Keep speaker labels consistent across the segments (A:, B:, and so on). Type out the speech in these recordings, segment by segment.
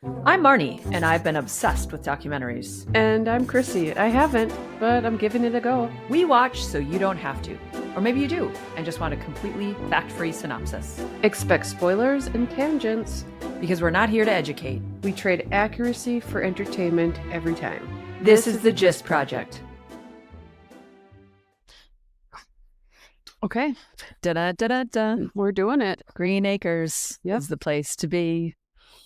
A: I'm Marnie, and I've been obsessed with documentaries.
B: And I'm Chrissy. I haven't, but I'm giving it a go.
A: We watch so you don't have to. Or maybe you do, and just want a completely fact-free synopsis.
B: Expect spoilers and tangents.
A: Because we're not here to educate.
B: We trade accuracy for entertainment every time.
A: This is the Gist Project.
B: Okay.
A: Da-da-da-da-da.
B: We're doing it.
A: Green Acres is the place to be.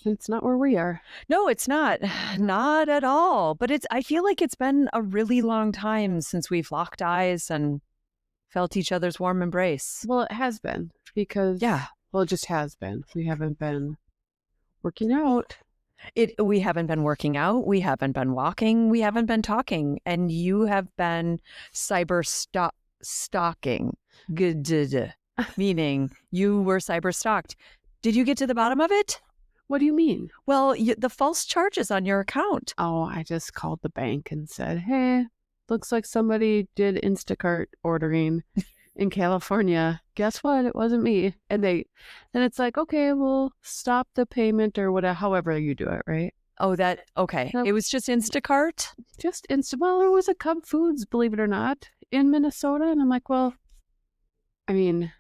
B: It's not where we are.
A: No, it's not. Not at all. But I feel like it's been a really long time since we've locked eyes and felt each other's warm embrace.
B: Well, it has been because, well, it just has been. We haven't been working out.
A: We haven't been working out. We haven't been walking. We haven't been talking. And you have been stalking. Good. Meaning you were cyber stalked. Did you get to the bottom of it?
B: What do you mean?
A: Well, the false charges on your account.
B: Oh, I just called the bank and said, hey, looks like somebody did Instacart ordering in California. Guess what? It wasn't me. And it's like, okay, we'll stop the payment or whatever, however you do it, right?
A: Oh, okay. It was just Instacart?
B: Well, it was a Cub Foods, believe it or not, in Minnesota. And I'm like, well, I mean,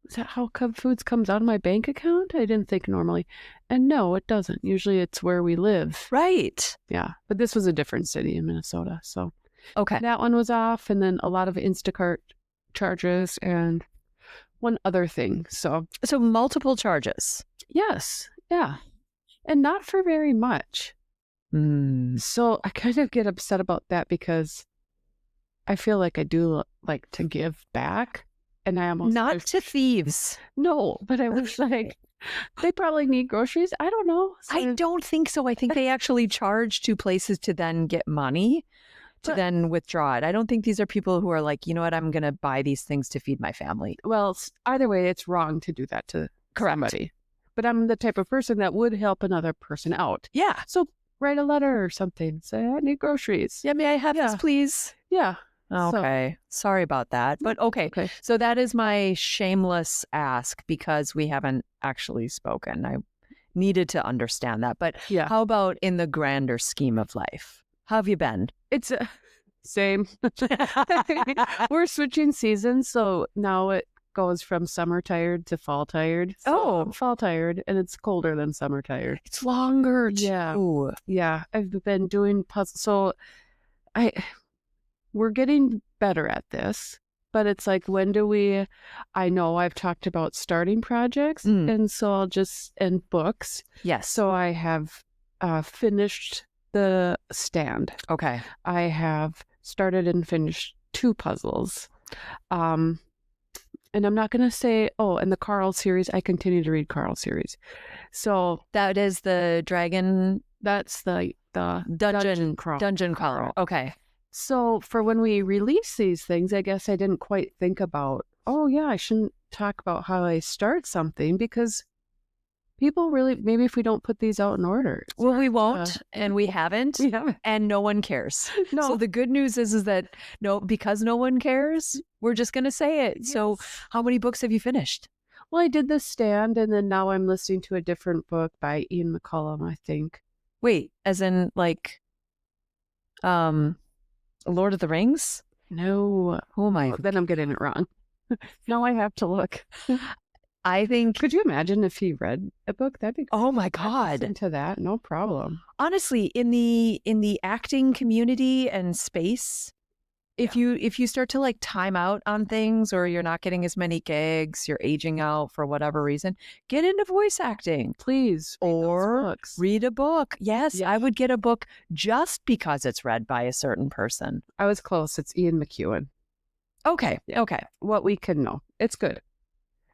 B: is that how Cub Foods comes out of my bank account? I didn't think normally. And no, it doesn't. Usually it's where we live.
A: Right.
B: Yeah. But this was a different city in Minnesota. So
A: okay,
B: that one was off. And then a lot of Instacart charges and one other thing. So
A: multiple charges.
B: Yes. Yeah. And not for very much. So I kind of get upset about that because I feel like I do like to give back. And I almost...
A: Not to thieves.
B: No, but I was like, they probably need groceries. I don't know. So
A: I don't think so. I think they actually charge to places to then get money, to then withdraw it. I don't think these are people who are like, you know what, I'm going to buy these things to feed my family.
B: Well, either way, it's wrong to do that to somebody. But I'm the type of person that would help another person out.
A: Yeah.
B: So write a letter or something. Say, I need groceries.
A: Yeah, may I have this, please?
B: Yeah.
A: Okay. Sorry about that. But okay. So that is my shameless ask because we haven't actually spoken. I needed to understand that. But how about in the grander scheme of life? How have you been?
B: It's same. We're switching seasons. So now it goes from summer tired to fall tired. So I'm fall tired and it's colder than summer tired.
A: It's longer.
B: Yeah.
A: Ooh.
B: Yeah. I've been doing puzzles. So we're getting better at this, but it's like, I know I've talked about starting projects and so and books.
A: Yes.
B: So I have finished the stand.
A: Okay.
B: I have started and finished 2 puzzles. And I'm not going to say, and the Carl series, I continue to read Carl series. So
A: that is the dragon.
B: That's the dungeon crawl.
A: Okay.
B: So for when we release these things, I guess I didn't quite think about, I shouldn't talk about how I start something because people really, maybe if we don't put these out in order.
A: Well, we won't, and we haven't, and no one cares.
B: No.
A: So the good news is that because no one cares, we're just going to say it. Yes. So how many books have you finished?
B: Well, I did The Stand, and then now I'm listening to a different book by Ian McCollum, I think.
A: Wait, as in like, Lord of the Rings?
B: No.
A: Oh my.
B: Then I'm getting it wrong. Now I have to look.
A: I think.
B: Could you imagine if he read a book? That'd be.
A: Oh my God.
B: Into that, no problem.
A: Honestly, in the acting community and space, if you start to like time out on things or you're not getting as many gigs, you're aging out for whatever reason, get into voice acting,
B: please,
A: or read a book. Yes, I would get a book just because it's read by a certain person.
B: I was close. It's Ian McEwan.
A: Okay. Okay.
B: What we can know. It's good.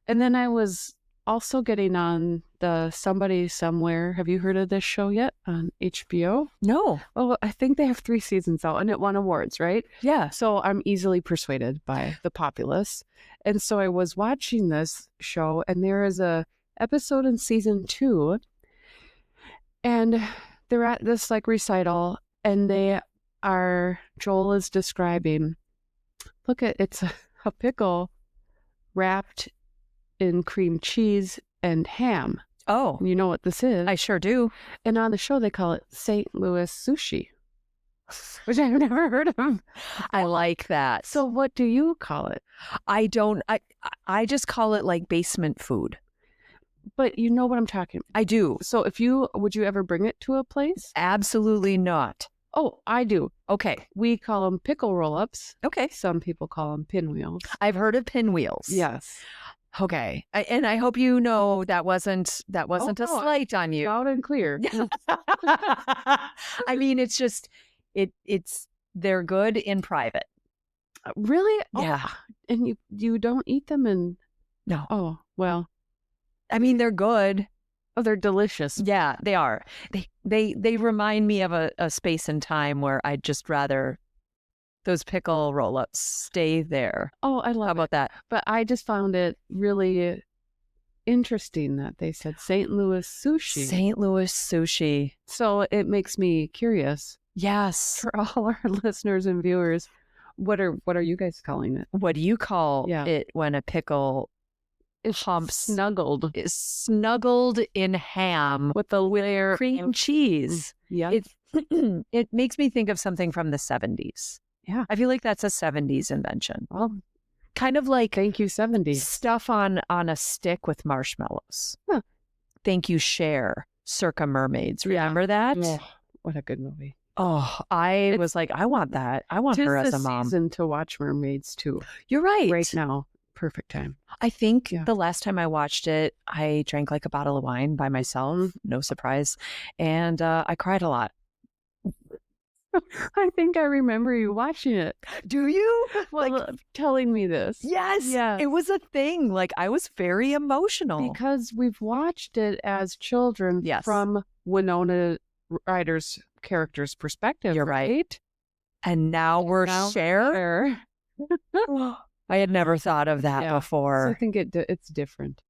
B: And then I was also getting on the Somebody Somewhere. Have you heard of this show yet on HBO?
A: No.
B: Oh, I think they have 3 seasons out and it won awards, right?
A: Yeah.
B: So I'm easily persuaded by the populace. And so I was watching this show and there is a episode in season 2 and they're at this like recital and Joel is describing, it's a pickle wrapped in cream cheese and ham.
A: Oh,
B: You know what this is?
A: I sure do.
B: And on the show, they call it St. Louis sushi, which I've never heard of.
A: I like that.
B: So what do you call it?
A: I don't. I just call it like basement food.
B: But you know what I'm talking about.
A: I do.
B: So would you ever bring it to a place?
A: Absolutely not.
B: Oh, I do.
A: Okay.
B: We call them pickle roll-ups.
A: Okay.
B: Some people call them pinwheels.
A: I've heard of pinwheels.
B: Yes.
A: Okay. And I hope you know that wasn't a slight on you.
B: Loud and clear.
A: I mean, it's just they're good in private.
B: Really?
A: Yeah.
B: Oh, and you don't eat them in...
A: No.
B: Oh, well.
A: I mean, they're good.
B: Oh, they're delicious.
A: Yeah, they are. They remind me of a space and time where I'd just rather those pickle roll-ups stay there.
B: Oh, I love
A: How about that?
B: But I just found it really interesting that they said St. Louis sushi.
A: St. Louis sushi.
B: So it makes me curious.
A: Yes.
B: For all our listeners and viewers, what are you guys calling it?
A: What do you call it when a pickle is
B: snuggled
A: in ham
B: with the layer
A: cream cheese?
B: Yeah.
A: It makes me think of something from the 70s.
B: Yeah.
A: I feel like that's a 70s invention.
B: Well,
A: kind of like
B: thank you 70s.
A: Stuff on a stick with marshmallows.
B: Huh.
A: Thank you Cher, circa Mermaids. Remember that?
B: Oh, what a good movie.
A: Oh, I was like, I want that. I want her as a mom.
B: Season to watch Mermaids too.
A: You're right.
B: Right now. Perfect time.
A: I think the last time I watched it, I drank like a bottle of wine by myself. No surprise. And I cried a lot.
B: I think I remember you watching it.
A: Do you?
B: Well, telling me this.
A: Yes. Yeah. It was a thing. Like, I was very emotional.
B: Because we've watched it as children from Winona Ryder's character's perspective.
A: You're right. And now we're Cher. I had never thought of that before.
B: So I think it's different.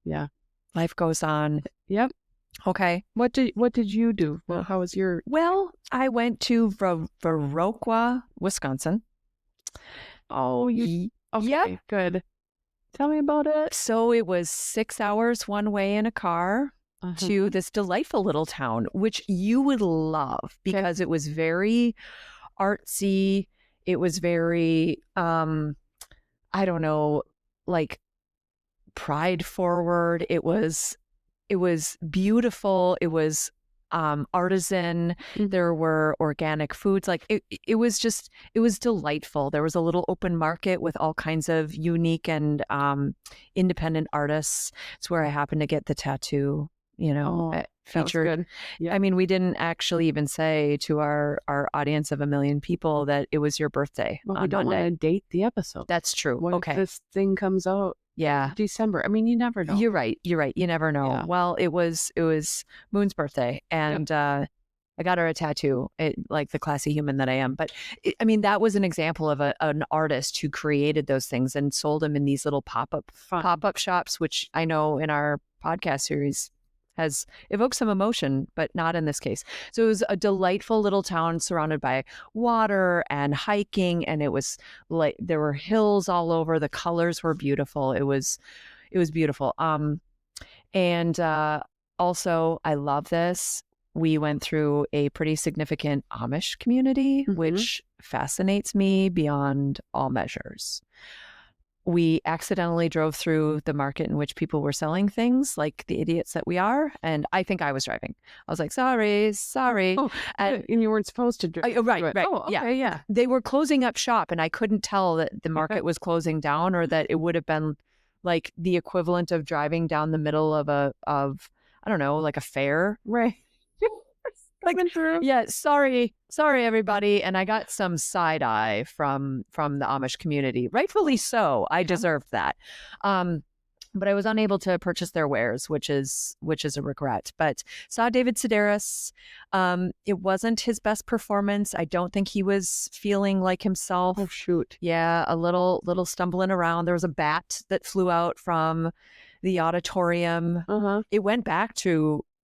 B: Yeah.
A: Life goes on.
B: Yep.
A: Okay.
B: What did you do? Well, how was your...
A: Well, I went to Viroqua, Wisconsin.
B: Oh, you... Okay,
A: yep.
B: Good. Tell me about it.
A: So it was 6 hours one way in a car to this delightful little town, which you would love because it was very artsy. It was very, I don't know, like pride forward. It was beautiful. It was artisan. There were organic foods. Like it was delightful. There was a little open market with all kinds of unique and independent artists. It's where I happened to get the tattoo, featured.
B: Yeah.
A: I mean, we didn't actually even say to our audience of 1 million people that it was your birthday.
B: Well, we don't want to date the episode.
A: That's true.
B: What
A: okay.
B: if this thing comes out?
A: Yeah.
B: December. I mean, you never know.
A: You're right. You never know.
B: Yeah.
A: Well, it was Moon's birthday, and I got her a tattoo, like the classy human that I am. But I mean, that was an example of an artist who created those things and sold them in these little pop-up shops, which I know in our podcast series has evoked some emotion, but not in this case. So it was a delightful little town surrounded by water and hiking, and it was like there were hills all over. The colors were beautiful. It was beautiful. And also, I love this. We went through a pretty significant Amish community, which fascinates me beyond all measures. We accidentally drove through the market in which people were selling things like the idiots that we are. And I think I was driving. I was like, sorry.
B: Oh, and you weren't supposed to drive.
A: Right.
B: Oh, okay, yeah.
A: They were closing up shop and I couldn't tell that the market was closing down or that it would have been like the equivalent of driving down the middle of I don't know, like a fair.
B: Right.
A: Like, yeah, sorry everybody. And I got some side eye from the Amish community, rightfully so. I deserved that. But I was unable to purchase their wares, which is a regret. But saw David Sedaris. It wasn't his best performance. I don't think he was feeling like himself.
B: Oh shoot.
A: Yeah, a little stumbling around. There was a bat that flew out from the auditorium. It went back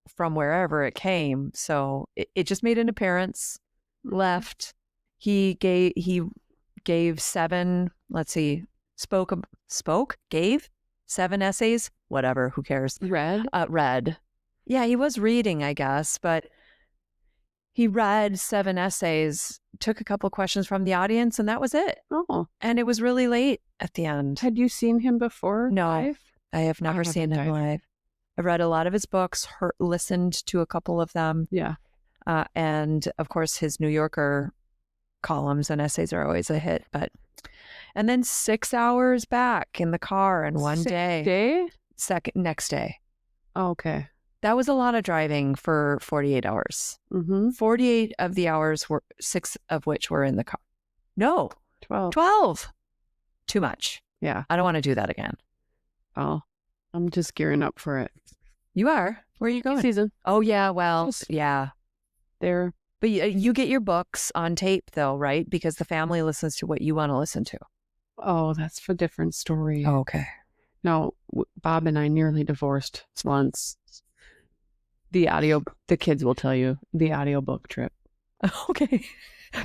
A: from wherever it came. So it just made an appearance, left. He gave 7, gave 7 essays, whatever, who cares?
B: Read?
A: Read. Yeah, he was reading, I guess, but he read 7 essays, took a couple questions from the audience, and that was it.
B: Oh.
A: And it was really late at the end.
B: Had you seen him before?
A: No,
B: live?
A: I have never seen him live. I've read a lot of his books, listened to a couple of them.
B: Yeah.
A: And of course, his New Yorker columns and essays are always a hit. And then 6 hours back in the car in one day. Next day.
B: Oh, okay.
A: That was a lot of driving for 48 hours. 48 of the hours 6 of which were in the car. No. 12. Too much.
B: Yeah.
A: I don't want to do that again.
B: Oh, I'm just gearing up for it.
A: You are? Where are you going?
B: Season.
A: Oh, yeah. Well, yeah.
B: There.
A: But you get your books on tape, though, right? Because the family listens to what you want to listen to.
B: Oh, that's a different story.
A: Oh, okay.
B: No, Bob and I nearly divorced once. The kids will tell you, the audiobook trip.
A: Okay.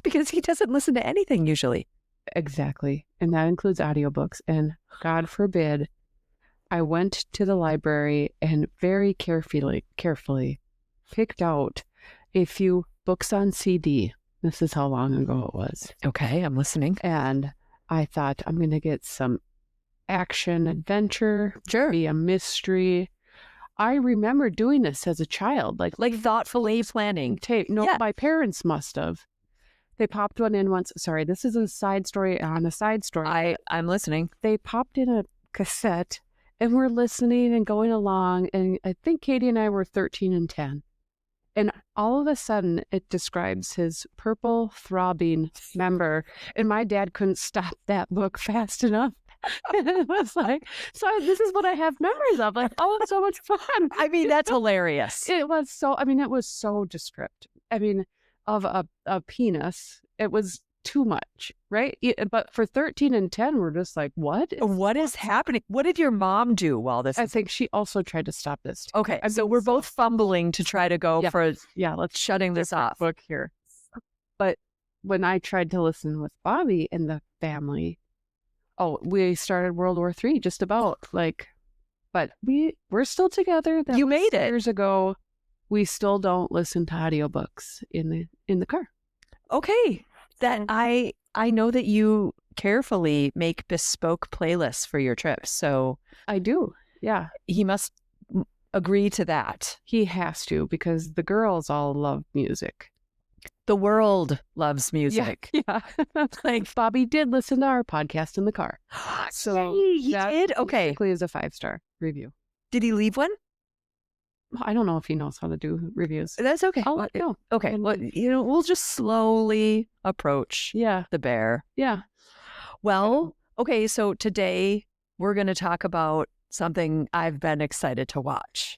A: Because he doesn't listen to anything usually.
B: Exactly. And that includes audiobooks. And God forbid, I went to the library and very carefully picked out a few books on CD. This is how long ago it was.
A: Okay, I'm listening.
B: And I thought, I'm going to get some action adventure.
A: Sure.
B: Be a mystery. I remember doing this as a child. Like
A: thoughtfully planning.
B: Tape. No, yeah. My parents must have. They popped one in once. Sorry, this is a side story on a side story.
A: I'm listening.
B: They popped in a cassette and we're listening and going along. And I think Katie and I were 13 and 10. And all of a sudden, it describes his purple throbbing member. And my dad couldn't stop that book fast enough. And it was like, so this is what I have memories of. Like, oh, it's so much fun.
A: I mean, that's hilarious.
B: It was so descriptive. I mean, of a penis, it was too much, right? But for 13 and 10, we're just like, what?
A: What is happening? What did your mom do while this?
B: I think she also tried to stop this.
A: Okay, so we're both fumbling to try to go let's shutting this off.
B: Book here. But when I tried to listen with Bobby and the family, we started World War III just about but we're still together.
A: You made it
B: years ago. We still don't listen to audiobooks in the car.
A: Okay. That I know that you carefully make bespoke playlists for your trips. So
B: I do. Yeah.
A: He must agree to that.
B: He has to, because the girls all love music.
A: The world loves music.
B: Yeah. Like Bobby did listen to our podcast in the car.
A: So he did? Okay.
B: Basically is a 5-star review.
A: Did he leave one?
B: I don't know if he knows how to do reviews.
A: That's okay.
B: I'll let go.
A: Okay. Well, we'll just slowly approach the bear.
B: Yeah.
A: Well, okay. So today we're going to talk about something I've been excited to watch.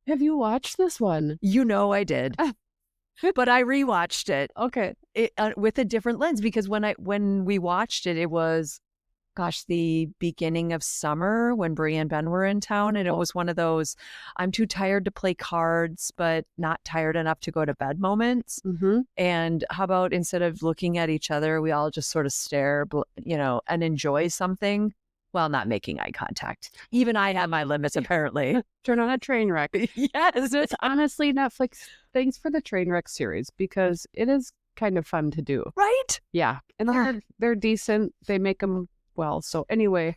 B: Have you watched this one?
A: You know I did. But I rewatched it.
B: Okay.
A: With a different lens, because when we watched it, it was the beginning of summer when Brie and Ben were in town. And it was one of those, I'm too tired to play cards, but not tired enough to go to bed moments.
B: Mm-hmm.
A: And how about instead of looking at each other, we all just sort of stare, and enjoy something while not making eye contact. Even I have my limits, apparently.
B: Turn on a Trainwreck.
A: Yes.
B: It's honestly Netflix. Thanks for the Trainwreck series, because it is kind of fun to do.
A: Right?
B: Yeah. And they're decent. They make them well. So anyway,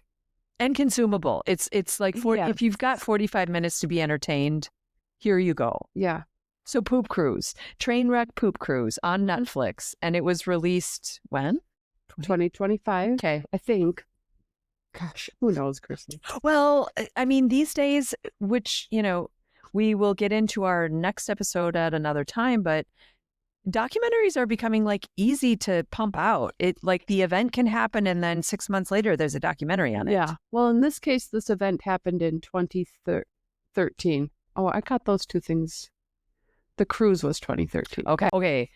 A: and consumable. It's like if you've got 45 minutes to be entertained, here you go.
B: Yeah.
A: So Trainwreck Poop Cruise on Netflix, and it was released when?
B: 2025.
A: Okay.
B: I think. Gosh, who knows, Kristen?
A: Well, I mean, these days, which, we will get into our next episode at another time, but documentaries are becoming easy to pump out. It the event can happen and then 6 months later there's a documentary on it.
B: Yeah. Well, in this case, this event happened in 2013. Oh, I got those two things. The cruise was 2013.
A: Okay.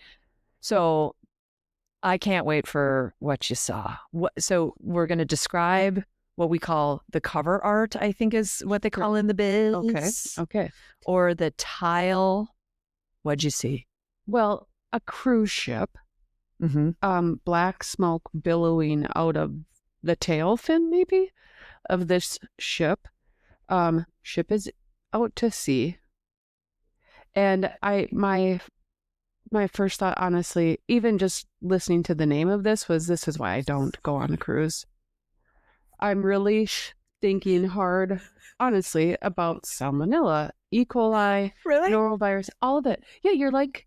A: So I can't wait for what you saw. So we're going to describe what we call the cover art, I think is what they call in the biz.
B: Okay.
A: Or the tile. What'd you see?
B: Well, a cruise ship, black smoke billowing out of the tail fin, maybe, of this ship. Ship is out to sea. And my first thought, honestly, even just listening to the name of this is why I don't go on a cruise. I'm really thinking hard, honestly, about salmonella, E. coli, norovirus, all of it. Yeah, you're like,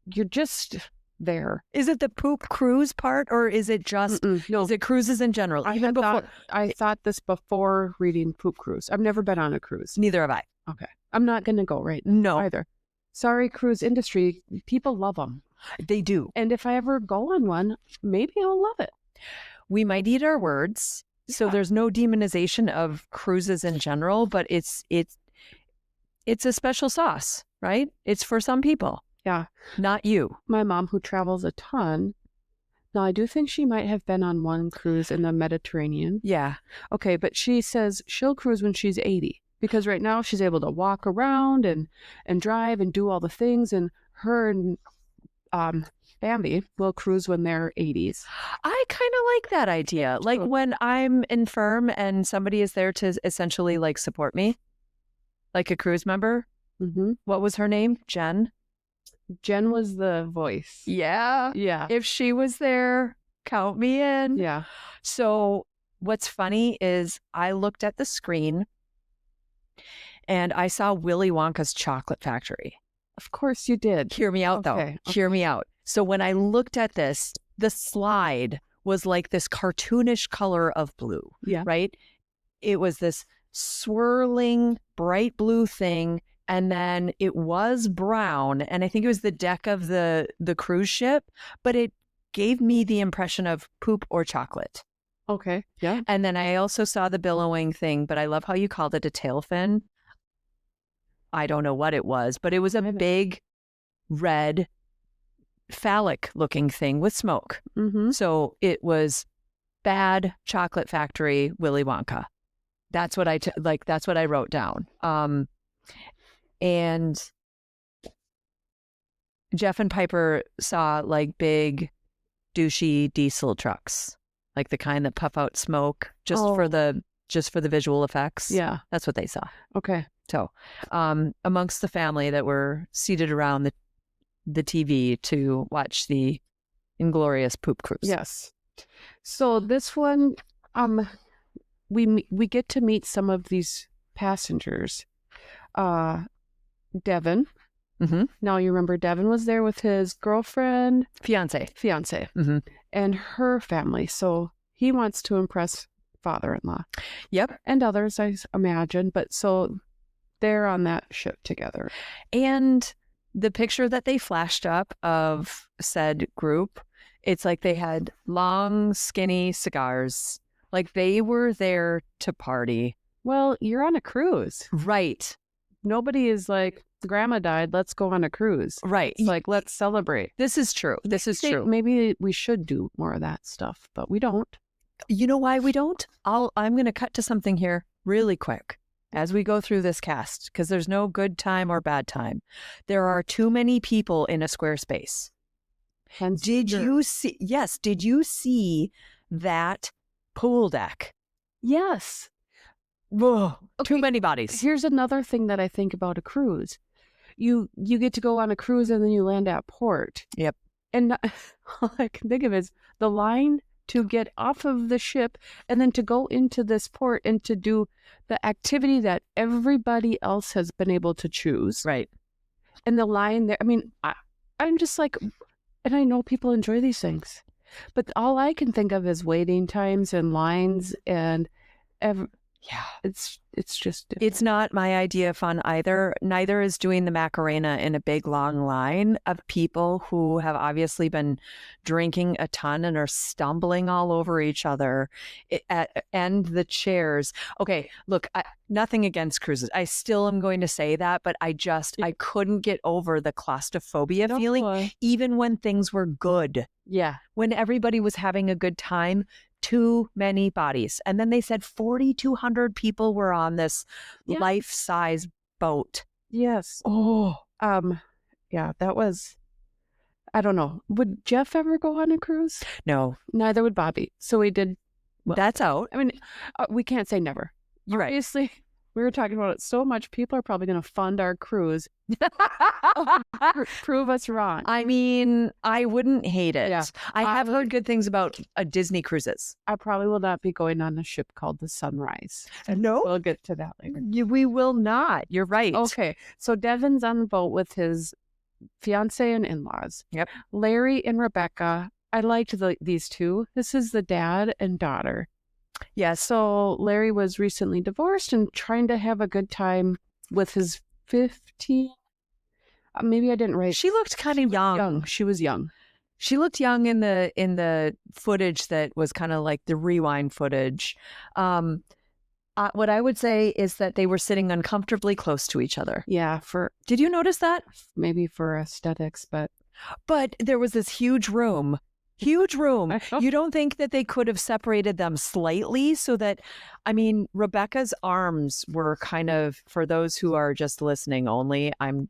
B: you're just there.
A: Is it the poop cruise part, or is it just, no, is it cruises in general?
B: I thought this before reading Poop Cruise. I've never been on a cruise.
A: Neither have I.
B: Okay. I'm not going to go
A: No.
B: either. Sorry, cruise industry. People love them.
A: They do.
B: And if I ever go on one, maybe I'll love it.
A: We might eat our words. Yeah. So there's no demonization of cruises in general, but it's a special sauce, right? It's for some people.
B: Yeah.
A: Not you.
B: My mom, who travels a ton. Now, I do think she might have been on one cruise in the Mediterranean.
A: Yeah.
B: Okay, but she says she'll cruise when she's 80. Because right now she's able to walk around and drive and do all the things. And her and Bambi will cruise when they're 80s.
A: I kind of like that idea. Like when I'm infirm and somebody is there to essentially like support me. Like a cruise member.
B: Mm-hmm.
A: What was her name? Jen?
B: Jen was the voice.
A: Yeah.
B: Yeah.
A: If she was there, count me in.
B: Yeah.
A: So what's funny is I looked at the screen and I saw Willy Wonka's chocolate factory.
B: Of course you did.
A: Hear me out, though. Okay. Hear me out. So when I looked at this, the slide was like this cartoonish color of blue.
B: Yeah.
A: Right? It was this swirling bright blue thing. And then it was brown. And I think it was the deck of the cruise ship. But it gave me the impression of poop or chocolate.
B: Okay. Yeah.
A: And then I also saw the billowing thing. But I love how you called it a tail fin. I don't know what it was, but it was a big red phallic looking thing with smoke.
B: Mm-hmm.
A: So it was bad chocolate factory Willy Wonka. That's what that's what I wrote down. And Jeff and Piper saw like big douchey diesel trucks, like the kind that puff out smoke just for the visual effects.
B: Yeah.
A: That's what they saw.
B: Okay.
A: So, amongst the family that were seated around the TV to watch the Inglorious Poop Cruise.
B: Yes. So this one, we get to meet some of these passengers. Devin.
A: Mm-hmm.
B: Now you remember Devin was there with his girlfriend,
A: fiance,
B: mm-hmm. and her family. So he wants to impress father-in-law.
A: Yep,
B: and others, I imagine. But so. They're on that ship together.
A: And the picture that they flashed up of said group, it's like they had long, skinny cigars. Like they were there to party.
B: Well, you're on a cruise.
A: Right.
B: Nobody is like, grandma died, let's go on a cruise.
A: Right.
B: It's like, let's celebrate.
A: This is true. This is true.
B: Maybe we should do more of that stuff, but we don't.
A: You know why we don't? I'm going to cut to something here really quick. As we go through this cast, because there's no good time or bad time. There are too many people in a square space. Did you see that pool deck?
B: Yes.
A: Whoa, okay. Too many bodies.
B: Here's another thing that I think about a cruise. You get to go on a cruise and then you land at port.
A: Yep.
B: And all I can think of is the line to get off of the ship and then to go into this port and to do the activity that everybody else has been able to choose.
A: Right.
B: And the line there, I mean, I'm just like, and I know people enjoy these things, but all I can think of is waiting times and lines and it's just different.
A: It's not my idea of fun either. Neither is doing the Macarena in a big long line of people who have obviously been drinking a ton and are stumbling all over each other and the chairs. Okay, look, nothing against cruises. I still am going to say that, but I couldn't get over the claustrophobia feeling, even when things were good.
B: Yeah.
A: When everybody was having a good time. Too many bodies. And then they said 4,200 people were on this life-size boat.
B: Yes.
A: Oh.
B: Yeah, that was, I don't know. Would Jeff ever go on a cruise?
A: No.
B: Neither would Bobby. So we did.
A: Well, that's out.
B: I mean, we can't say never.
A: You're
B: obviously, we were talking about it so much. People are probably going to fund our cruise. Prove us wrong.
A: I mean, I wouldn't hate it.
B: Yeah.
A: I have heard good things about Disney cruises.
B: I probably will not be going on a ship called the Sunrise.
A: No?
B: We'll get to that later.
A: We will not. You're right.
B: Okay. So Devin's on the boat with his fiance and in-laws.
A: Yep.
B: Larry and Rebecca. I liked these two. This is the dad and daughter.
A: Yes.
B: So Larry was recently divorced and trying to have a good time with his 15. Maybe I didn't write.
A: She looked kind of young.
B: She was young.
A: She looked young in the footage that was kind of like the rewind footage. What I would say is that they were sitting uncomfortably close to each other.
B: Yeah.
A: Did you notice that?
B: Maybe for aesthetics, but
A: there was this huge room. Huge room. You don't think that they could have separated them slightly so that, I mean, Rebecca's arms were kind of, for those who are just listening only, I'm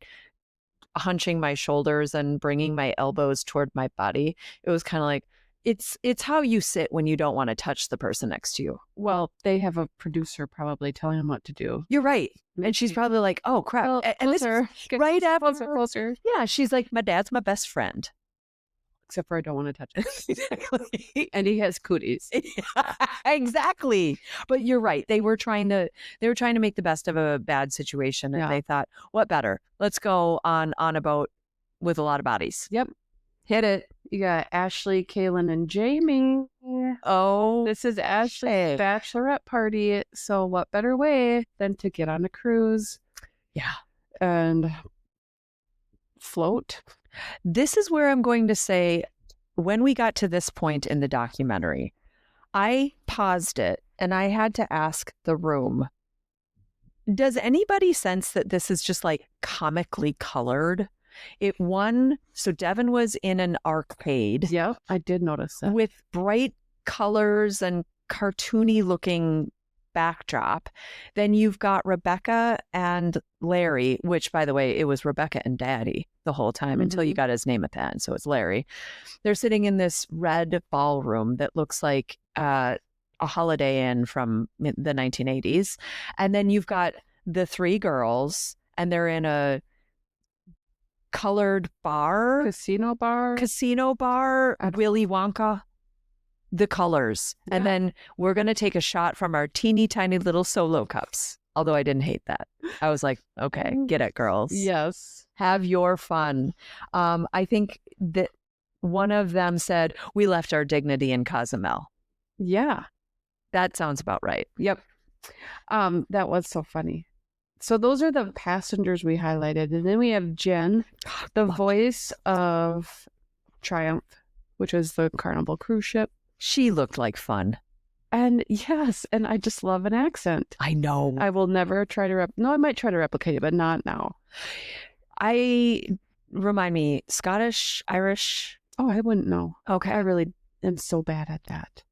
A: hunching my shoulders and bringing my elbows toward my body. It was kind of like, it's how you sit when you don't want to touch the person next to you.
B: Well, they have a producer probably telling them what to do.
A: You're right. And she's probably like, oh, crap.
B: Well,
A: and this is right after.
B: Closer.
A: Yeah, she's like, my dad's my best friend.
B: Except for I don't want to touch it. Exactly. And he has cooties.
A: Exactly. But you're right. They were trying to make the best of a bad situation. And they thought, what better? Let's go on a boat with a lot of bodies.
B: Yep.
A: Hit it.
B: You got Ashley, Kaylin, and Jamie.
A: Oh.
B: This is Ashley's bachelorette party. So what better way than to get on a cruise?
A: Yeah.
B: And float.
A: This is where I'm going to say, when we got to this point in the documentary, I paused it and I had to ask the room, does anybody sense that this is just like comically colored? So Devin was in an arcade.
B: Yeah, I did notice that.
A: With bright colors and cartoony looking backdrop. Then you've got Rebecca and Larry, which, by the way, it was Rebecca and Daddy the whole time until you got his name at the end. So it's Larry. They're sitting in this red ballroom that looks like a Holiday Inn from the 1980s. And then you've got the three girls, and they're in a colored bar.
B: Casino bar.
A: Willy Wonka. The colors. Yeah. And then we're going to take a shot from our teeny tiny little solo cups. Although I didn't hate that. I was like, okay, get it, girls.
B: Yes.
A: Have your fun. I think that one of them said, we left our dignity in Cozumel.
B: Yeah.
A: That sounds about right.
B: Yep. That was so funny. So those are the passengers we highlighted. And then we have Jen, the voice of Triumph, which is the Carnival cruise ship.
A: She looked like fun.
B: And yes, and I just love an accent.
A: I know.
B: I will never try to I might try to replicate it, but not now.
A: Remind me, Scottish, Irish?
B: Oh, I wouldn't know.
A: Okay.
B: I really am so bad at that.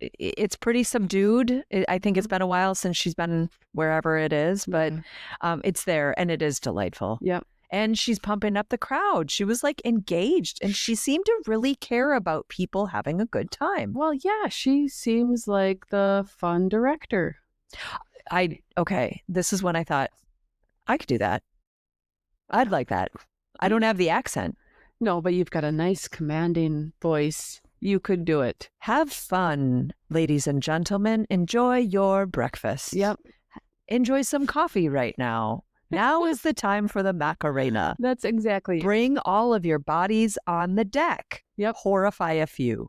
A: It's pretty subdued. I think it's been a while since she's been wherever it is, but it's there and it is delightful.
B: Yep.
A: And she's pumping up the crowd. She was like engaged and she seemed to really care about people having a good time.
B: Well, yeah, she seems like the fun director.
A: Okay. This is when I thought, I could do that. I'd like that. I don't have the accent.
B: No, but you've got a nice commanding voice. You could do it.
A: Have fun, ladies and gentlemen. Enjoy your breakfast.
B: Yep.
A: Enjoy some coffee right now. Now is the time for the Macarena.
B: That's exactly.
A: Bring all of your bodies on the deck.
B: Yep.
A: Horrify a few.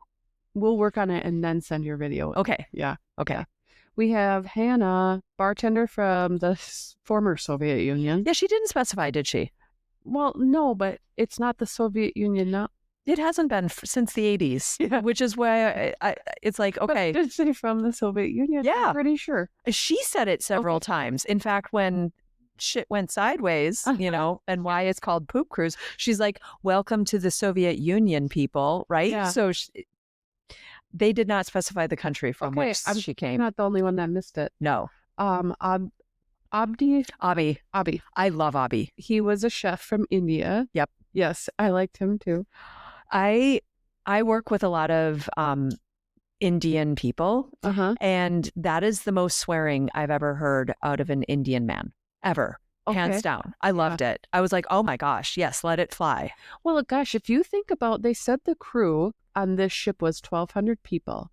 B: We'll work on it and then send your video.
A: Okay.
B: Yeah.
A: Okay.
B: Yeah. We have Hannah, bartender from the former Soviet Union.
A: Yeah, she didn't specify, did she?
B: Well, no, but it's not the Soviet Union now.
A: It hasn't been since the 80s, which is why it's like, okay.
B: But did she from the Soviet Union?
A: Yeah.
B: I'm pretty sure.
A: She said it several times. In fact, when shit went sideways, and why it's called Poop Cruise, she's like, welcome to the Soviet Union, people, right?
B: Yeah.
A: So they did not specify the country from which she came.
B: I'm not the only one that missed it.
A: No.
B: Abhi.
A: I love Abhi.
B: He was a chef from India.
A: Yep.
B: Yes, I liked him too.
A: I work with a lot of Indian people. And that is the most swearing I've ever heard out of an Indian man, ever. Hands down. I loved it. I was like, oh my gosh, yes, let it fly.
B: Well, gosh, if you think about, they said the crew on this ship was 1,200 people.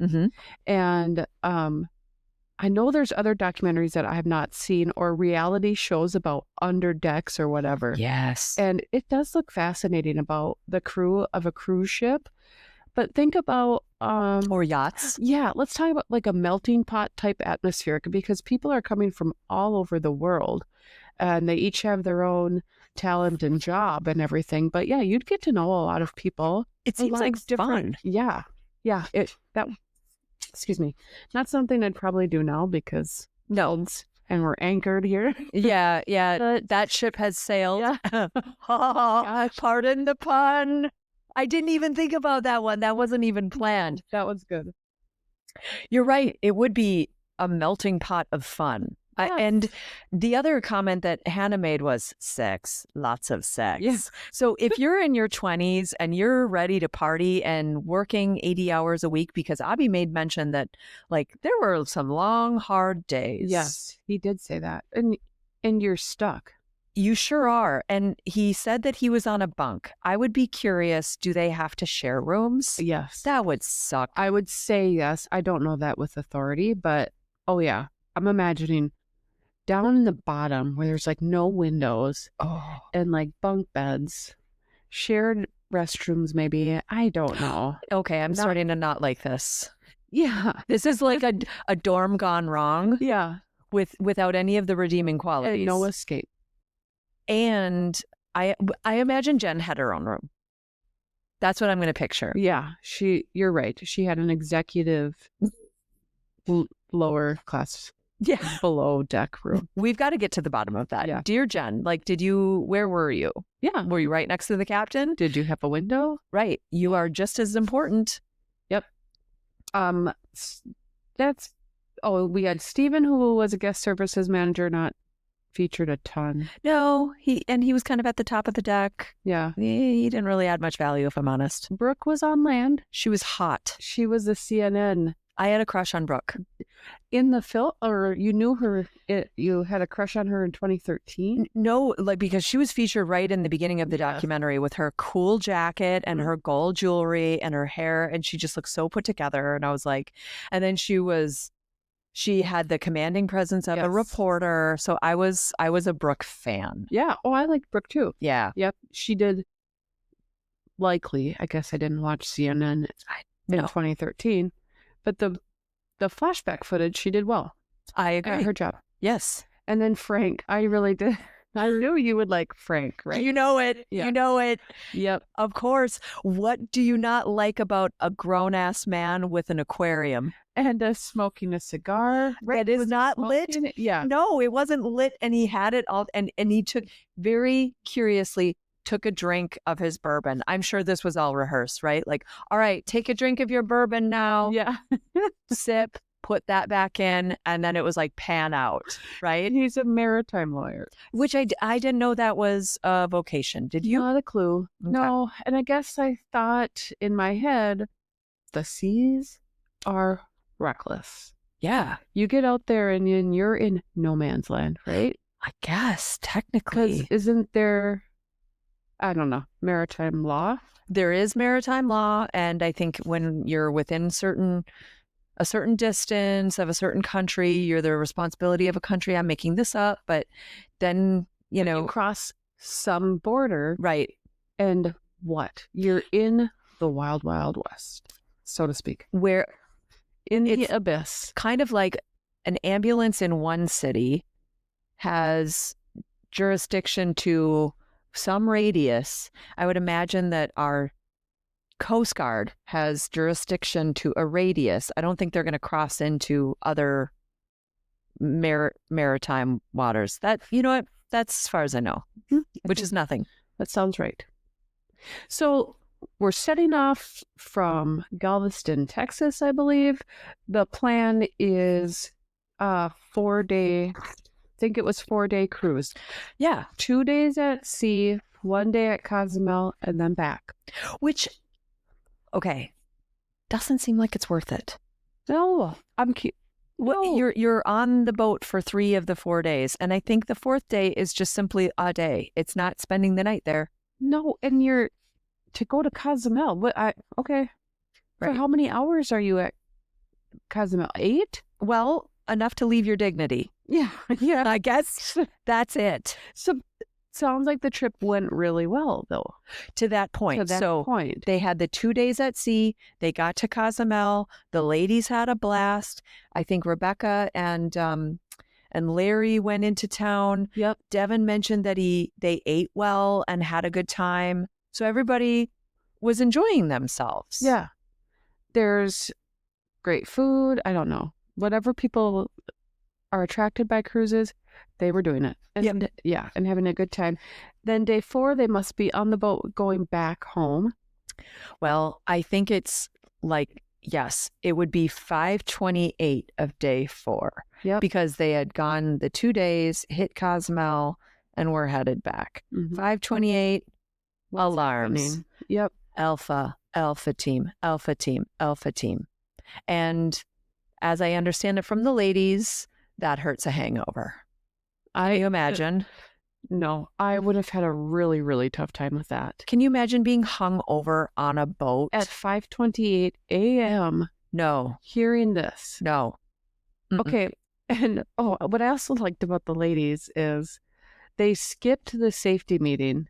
B: And I know there's other documentaries that I have not seen or reality shows about under decks or whatever.
A: Yes.
B: And it does look fascinating about the crew of a cruise ship. But think about...
A: or yachts.
B: Yeah, let's talk about like a melting pot type atmosphere, because people are coming from all over the world. And they each have their own talent and job and everything. But yeah, you'd get to know a lot of people.
A: It seems like fun.
B: Yeah. Yeah. Excuse me. Not something I'd probably do now because and we're anchored here.
A: Yeah. That ship has sailed. Yeah. Pardon the pun. I didn't even think about that one. That wasn't even planned.
B: That was good.
A: You're right. It would be a melting pot of fun. And the other comment that Hannah made was sex, lots of sex.
B: Yes.
A: So if you're in your 20s and you're ready to party and working 80 hours a week, because Abby made mention that like there were some long, hard days.
B: Yes, he did say that. And you're stuck.
A: You sure are. And he said that he was on a bunk. I would be curious, do they have to share rooms?
B: Yes.
A: That would suck.
B: I would say yes. I don't know that with authority, but oh yeah. I'm imagining down in the bottom where there's like no windows and like bunk beds, shared restrooms maybe. I don't know.
A: Okay, I'm starting to not like this.
B: Yeah.
A: This is like a dorm gone wrong.
B: Yeah.
A: Without any of the redeeming qualities.
B: And no escape.
A: And I imagine Jen had her own room. That's what I'm going to picture.
B: Yeah, you're right. She had an executive lower class.
A: Yeah.
B: Below deck room.
A: We've got to get to the bottom of that.
B: Yeah.
A: Dear Jen, like, where were you?
B: Yeah.
A: Were you right next to the captain?
B: Did you have a window?
A: Right. You are just as important.
B: Yep. We had Stephen, who was a guest services manager, not featured a ton.
A: No, he was kind of at the top of the deck.
B: Yeah.
A: He didn't really add much value, if I'm honest.
B: Brooke was on land.
A: She was hot.
B: She was a CNN.
A: I had a crush on Brooke.
B: In the film, or you knew her, you had a crush on her in 2013?
A: No, like because she was featured right in the beginning of the documentary with her cool jacket and her gold jewelry and her hair, and she just looked so put together. And I was like, and then she had the commanding presence of a reporter. So I was a Brooke fan.
B: Yeah. Oh, I liked Brooke too.
A: Yeah.
B: Yep. She did. Likely, I guess I didn't watch CNN in 2013. But the flashback footage, she did well.
A: I agree.
B: Her job.
A: Yes.
B: And then Frank, I really did. I knew you would like Frank, right?
A: You know it.
B: Yeah.
A: You know it.
B: Yep.
A: Of course. What do you not like about a grown-ass man with an aquarium?
B: And smoking a cigar.
A: That is not lit.
B: Yeah.
A: No, it wasn't lit. And he had it all. And he very curiously took a drink of his bourbon. I'm sure this was all rehearsed, right? Like, all right, take a drink of your bourbon now.
B: Yeah.
A: Sip, put that back in. And then it was like pan out, right?
B: He's a maritime lawyer.
A: Which I didn't know that was a vocation. Did you?
B: Not a clue. Okay. No. And I guess I thought in my head, the seas are reckless.
A: Yeah.
B: You get out there and you're in no man's land, right?
A: I guess, technically.
B: Because isn't there... I don't know, maritime law?
A: There is maritime law, and I think when you're within a certain distance of a certain country, you're the responsibility of a country. I'm making this up, but then, you
B: cross some border.
A: Right.
B: And what? You're in the wild, wild west, so to speak.
A: Where
B: in the abyss.
A: Kind of like an ambulance in one city has jurisdiction to some radius. I would imagine that our Coast Guard has jurisdiction to a radius. I don't think they're going to cross into other maritime waters. That, you know what? That's as far as I know, which is nothing.
B: That sounds right. So we're setting off from Galveston, Texas, I believe. The plan is a 4-day, I think it was 4-day cruise.
A: Yeah.
B: 2 days at sea, 1 day at Cozumel, and then back.
A: Which, okay, doesn't seem like it's worth it.
B: No, no.
A: You're on the boat for 3 of the 4 days, and I think the 4th day is just simply a day. It's not spending the night there.
B: No, and you're to go to Cozumel. Okay.
A: Right.
B: For how many hours are you at Cozumel? 8?
A: Well, enough to leave your dignity.
B: Yeah.
A: I guess that's it.
B: So sounds like the trip went really well, though.
A: To that point. They had the 2 days at sea. They got to Cozumel. The ladies had a blast. I think Rebecca and Larry went into town.
B: Yep.
A: Devin mentioned that they ate well and had a good time. So everybody was enjoying themselves.
B: Yeah. There's great food. I don't know. Whatever people are attracted by cruises, they were doing it. And and having a good time. Then day 4, they must be on the boat going back home.
A: Well, I think it's like, yes, it would be 5:28 of day 4.
B: Yep.
A: Because they had gone the 2 days, hit Cozumel, and were headed back. 5:28, alarms.
B: Happening? Yep.
A: Alpha team, alpha team, alpha team. And as I understand it from the ladies, that hurts a hangover. Can you imagine?
B: No, I would have had a really, really tough time with that.
A: Can you imagine being hung over on a boat?
B: At 5:28 a.m.
A: No.
B: Hearing this.
A: No.
B: Okay. And what I also liked about the ladies is they skipped the safety meeting,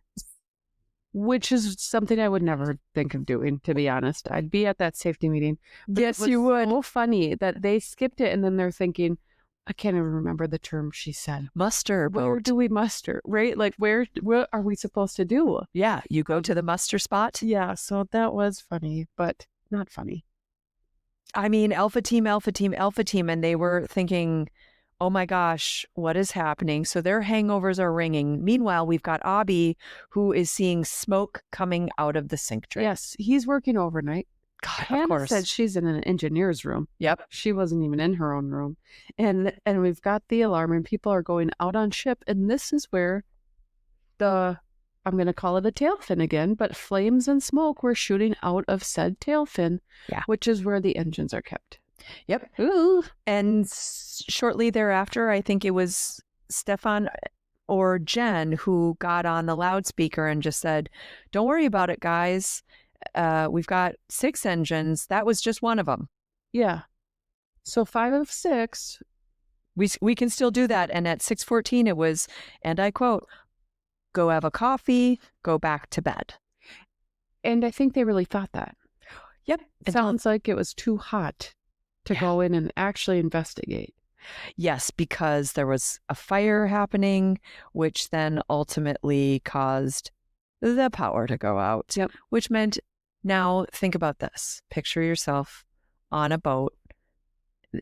B: which is something I would never think of doing, to be honest. I'd be at that safety meeting.
A: Yes, you would.
B: So funny that they skipped it, and then they're thinking, I can't even remember the term she said.
A: Muster boat.
B: Where do we muster, right? Like, what are we supposed to do?
A: Yeah, you go to the muster spot.
B: Yeah, so that was funny, but not funny.
A: I mean, alpha team, alpha team, alpha team, and they were thinking, oh my gosh, what is happening? So their hangovers are ringing. Meanwhile, we've got Abby, who is seeing smoke coming out of the sink tray.
B: Yes, he's working overnight.
A: God,
B: Hannah
A: of course.
B: said she's in an engineer's room.
A: Yep.
B: She wasn't even in her own room. And we've got the alarm, and people are going out on ship. And this is where I'm going to call it a tail fin again, but flames and smoke were shooting out of said tail fin, which is where the engines are kept.
A: Yep. Ooh. And shortly thereafter, I think it was Stefan or Jen who got on the loudspeaker and just said, don't worry about it, guys. We've got 6 engines. That was just one of them.
B: Yeah. So 5 of 6.
A: We can still do that. And at 6:14, it was, and I quote, go have a coffee, go back to bed.
B: And I think they really thought that.
A: Yep.
B: It sounds like it was too hot to go in and actually investigate.
A: Yes, because there was a fire happening, which then ultimately caused the power to go out, which meant, now think about this. Picture yourself on a boat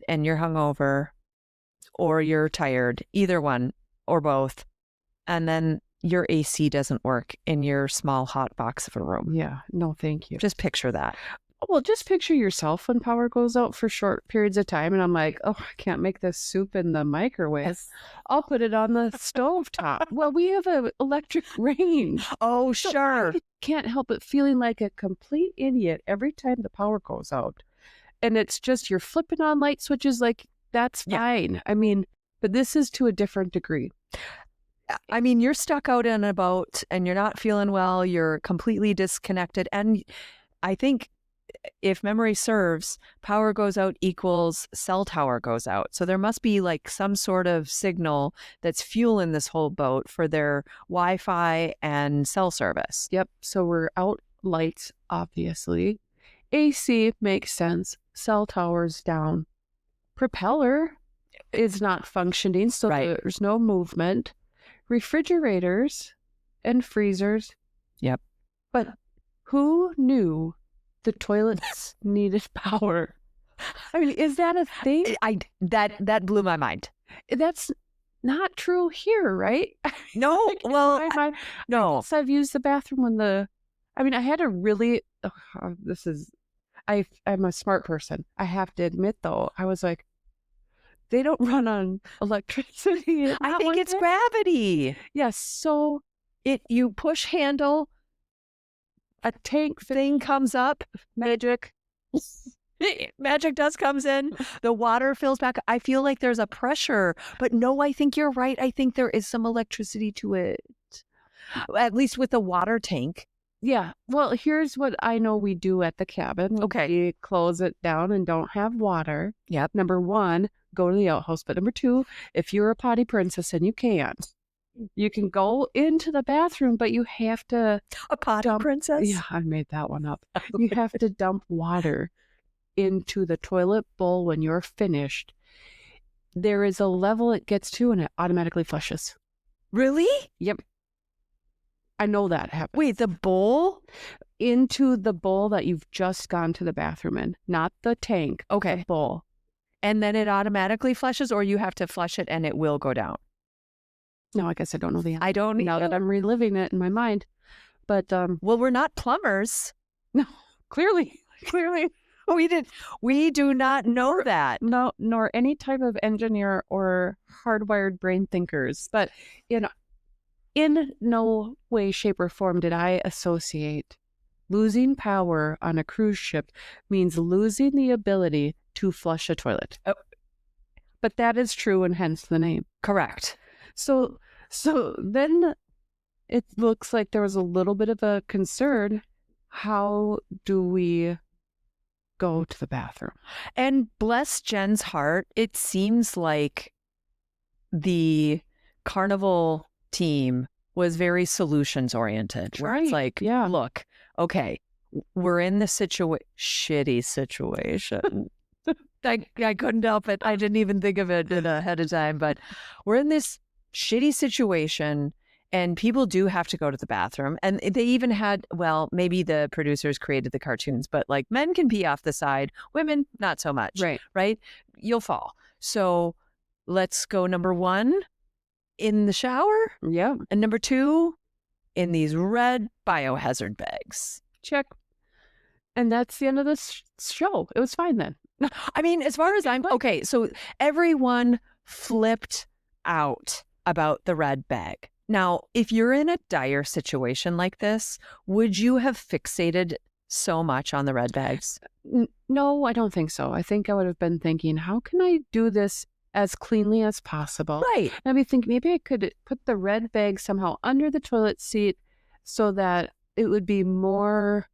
A: and you're hungover or you're tired, either one or both, and then your AC doesn't work in your small hot box of a room.
B: Yeah, no, thank you.
A: Just picture that.
B: Well, just picture yourself when power goes out for short periods of time, and I'm like, oh, I can't make this soup in the microwave. I'll put it on the stove top. Well, we have an electric range.
A: Oh, so sure.
B: I can't help but feeling like a complete idiot every time the power goes out. And it's just you're flipping on light switches, like, that's fine. I mean, but this is to a different degree.
A: I mean, you're stuck out in a boat and you're not feeling well. You're completely disconnected. And I think, if memory serves, power goes out equals cell tower goes out. So there must be like some sort of signal that's fueling this whole boat for their Wi-Fi and cell service.
B: Yep. So we're out lights, obviously. AC makes sense. Cell towers down. Propeller is not functioning, so there's no movement. Refrigerators and freezers.
A: Yep.
B: But who knew the toilets needed power? I mean, is that a thing?
A: That blew my mind.
B: That's not true here, right?
A: No. Well, no.
B: So I've used the bathroom when I had a really, I'm a smart person. I have to admit, though, I was like, they don't run on electricity.
A: I think it's gravity.
B: Yes. So
A: you push handle, a tank thing comes up, magic. Magic dust comes in, the water fills back. I feel like there's a pressure, but no, I think you're right. I think there is some electricity to it, at least with the water tank.
B: Yeah. Well, here's what I know we do at the cabin.
A: Okay.
B: We close it down and don't have water.
A: Yep.
B: Number one, go to the outhouse. But number two, if you're a potty princess and you can't, you can go into the bathroom, but you have to...
A: A potty princess?
B: Yeah, I made that one up. You have to dump water into the toilet bowl when you're finished. There is a level it gets to and it automatically flushes.
A: Really?
B: Yep. I know that happens.
A: Wait, the bowl?
B: Into the bowl that you've just gone to the bathroom in, not the tank.
A: Okay.
B: The bowl.
A: And then it automatically flushes, or you have to flush it and it will go down?
B: No, I guess I don't know the answer.
A: I don't
B: now that I'm reliving it in my mind. But
A: well, we're not plumbers.
B: No, clearly.
A: We do not know that.
B: No, nor any type of engineer or hardwired brain thinkers. But in no way, shape, or form did I associate losing power on a cruise ship means losing the ability to flush a toilet.
A: Oh.
B: But that is true, and hence the name.
A: Correct.
B: So then it looks like there was a little bit of a concern. How do we go to the bathroom?
A: And bless Jen's heart, it seems like the Carnival team was very solutions oriented.
B: Right.
A: It's like,
B: yeah.
A: Look, okay, we're in the shitty situation. I couldn't help it. I didn't even think of it ahead of time, but we're in this shitty situation and people do have to go to the bathroom. And they even had, well, maybe the producers created the cartoons, but like men can pee off the side, women, not so much. Right? You'll fall. So let's go number one, in the shower.
B: Yeah.
A: And number two, in these red biohazard bags.
B: Check. And that's the end of this show. It was fine then.
A: I mean, as far as I'm... Okay, so everyone flipped out about the red bag. Now, if you're in a dire situation like this, would you have fixated so much on the red bags?
B: No, I don't think so. I think I would have been thinking, how can I do this as cleanly as possible?
A: Right.
B: And I'd be thinking, maybe I could put the red bag somehow under the toilet seat so that it would be more...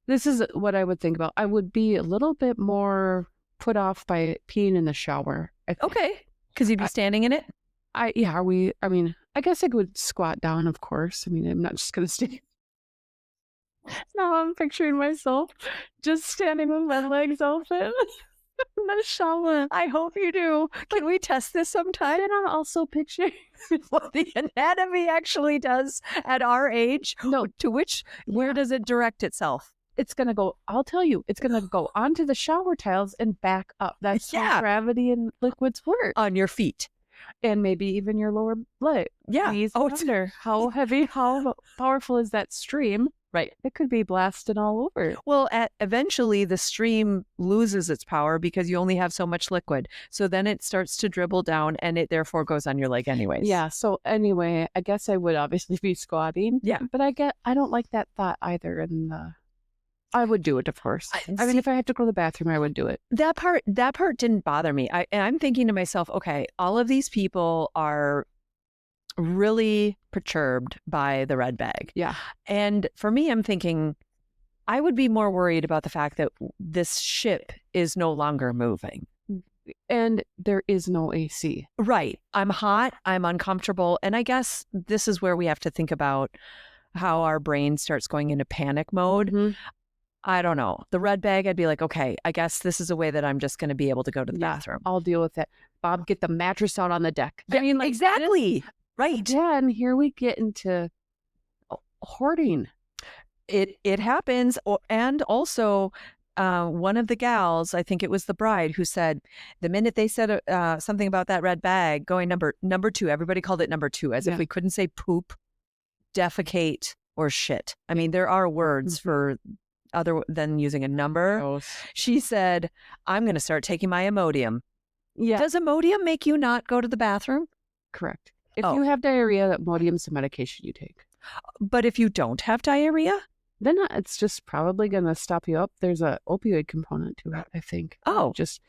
B: This is what I would think about. I would be a little bit more put off by peeing in the shower.
A: Okay. Because you'd be standing in it?
B: I guess I would squat down, of course. I mean, I'm not just going to stay. Now I'm picturing myself just standing with my legs open in the shower.
A: I hope you do. Can we test this sometime?
B: And I'm also picturing
A: what the anatomy actually does at our age.
B: No.
A: Where does it direct itself?
B: It's going to go, I'll tell you, it's going to go onto the shower tiles and back up. That's how gravity and liquids work.
A: On your feet.
B: And maybe even your lower leg.
A: Yeah.
B: How heavy, how powerful is that stream?
A: Right.
B: It could be blasted all over.
A: Well, eventually the stream loses its power because you only have so much liquid. So then it starts to dribble down and it therefore goes on your leg anyways.
B: Yeah. So anyway, I guess I would obviously be squatting.
A: Yeah.
B: But I don't like that thought either. I would do it, of course. I mean, if I had to go to the bathroom, I would do it.
A: That part didn't bother me. I'm thinking to myself, okay, all of these people are really perturbed by the red bag.
B: Yeah.
A: And for me, I'm thinking I would be more worried about the fact that this ship is no longer moving.
B: And there is no AC.
A: Right. I'm hot. I'm uncomfortable. And I guess this is where we have to think about how our brain starts going into panic mode.
B: Mm-hmm.
A: I don't know. The red bag, I'd be like, okay, I guess this is a way that I'm just going to be able to go to the bathroom.
B: I'll deal with it. Bob, get the mattress out on the deck.
A: I mean, like, exactly. Right.
B: Then here we get into hoarding.
A: It happens. And also, one of the gals, I think it was the bride, who said the minute they said something about that red bag going number two, everybody called it number two, as if we couldn't say poop, defecate, or shit. I mean, there are words for other than using a number.
B: Gross.
A: She said, I'm going to start taking my Imodium.
B: Yeah.
A: Does Imodium make you not go to the bathroom?
B: Correct. If you have diarrhea, Imodium's the medication you take.
A: But if you don't have diarrhea?
B: then it's just probably going to stop you up. There's a opioid component to it, I think.
A: Oh.
B: Just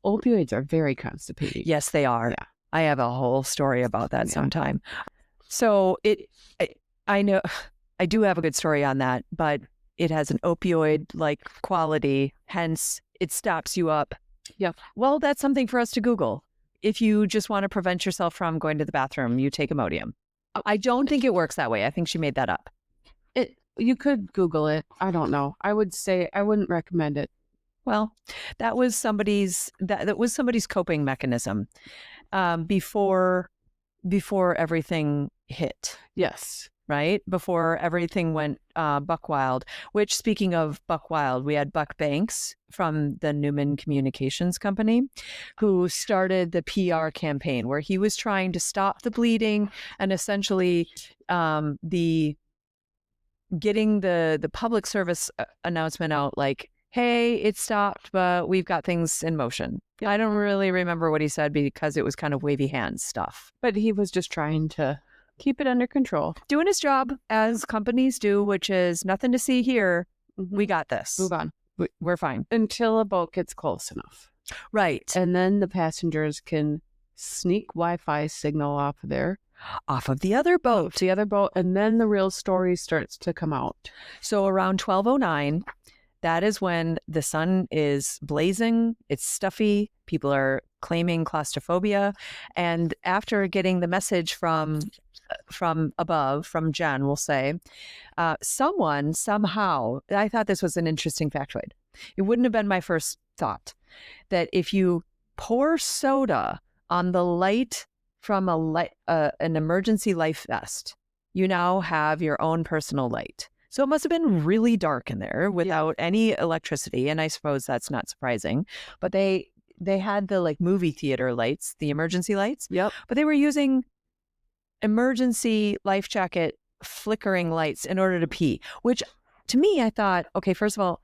B: opioids are very constipating.
A: Yes, they are.
B: Yeah.
A: I have a whole story about that sometime. So I know I do have a good story on that, but it has an opioid-like quality, hence it stops you up.
B: Yeah.
A: Well, that's something for us to Google. If you just want to prevent yourself from going to the bathroom, you take Imodium. I don't think it works that way. I think she made that up.
B: You could Google it. I don't know. I would say I wouldn't recommend it.
A: Well, that was somebody's coping mechanism before everything hit.
B: Yes.
A: Right? Before everything went buck wild, which, speaking of buck wild, we had Buck Banks from the Newman Communications Company who started the PR campaign where he was trying to stop the bleeding and essentially getting the public service announcement out like, hey, it stopped, but we've got things in motion. I don't really remember what he said because it was kind of wavy hands stuff.
B: But he was just trying to keep it under control.
A: Doing his job as companies do, which is nothing to see here. Mm-hmm. We got this.
B: Move on.
A: We're fine.
B: Until a boat gets close enough.
A: Right.
B: And then the passengers can sneak Wi-Fi signal off of the other boat. And then the real story starts to come out.
A: So around 12:09, that is when the sun is blazing. It's stuffy. People are claiming claustrophobia. And after getting the message from above, from Jen, we'll say, someone somehow, I thought this was an interesting factoid. It wouldn't have been my first thought that if you pour soda on the light from an emergency life vest, you now have your own personal light. So it must have been really dark in there without any electricity. And I suppose that's not surprising. But they had the like movie theater lights, the emergency lights.
B: Yep.
A: But they were using emergency life jacket flickering lights in order to pee, which to me, I thought, okay, first of all,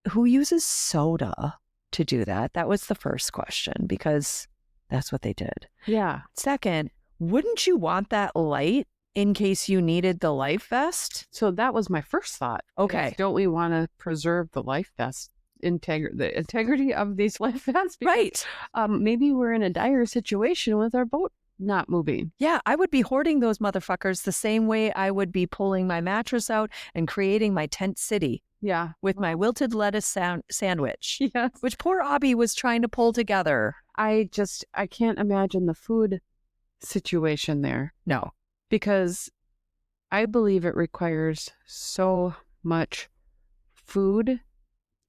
A: who uses soda to do that? That was the first question because that's what they did.
B: Yeah.
A: Second, wouldn't you want that light in case you needed the life vest?
B: So that was my first thought.
A: Okay.
B: Don't we want to preserve the life vest? The integrity of these life vests?
A: Because, right.
B: Maybe we're in a dire situation with our boat not moving.
A: Yeah, I would be hoarding those motherfuckers the same way I would be pulling my mattress out and creating my tent city.
B: Yeah.
A: With my wilted lettuce sandwich.
B: Yes.
A: Which poor Abby was trying to pull together.
B: I can't imagine the food situation there.
A: No.
B: Because I believe it requires so much food.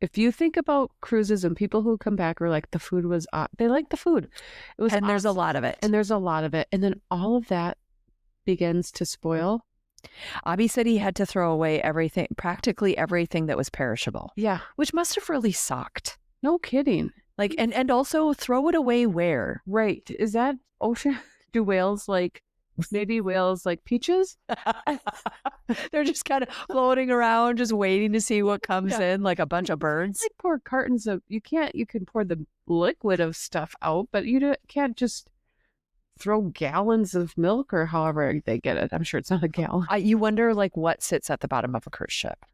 B: If you think about cruises and people who come back are like, the food was, they like the food. It was,
A: and there's a lot of it.
B: And there's a lot of it. And then all of that begins to spoil.
A: Abby said he had to throw away everything, practically everything that was perishable.
B: Yeah.
A: Which must have really sucked.
B: No kidding.
A: Like, and also throw it away where?
B: Right. Is that ocean? Do whales like, maybe whales like peaches?
A: They're just kind of floating around, just waiting to see what comes in, like a bunch of birds.
B: Like pour cartons of, you can pour the liquid of stuff out, but you can't just throw gallons of milk or however they get it. I'm sure it's not a gallon.
A: You wonder like what sits at the bottom of a cruise ship.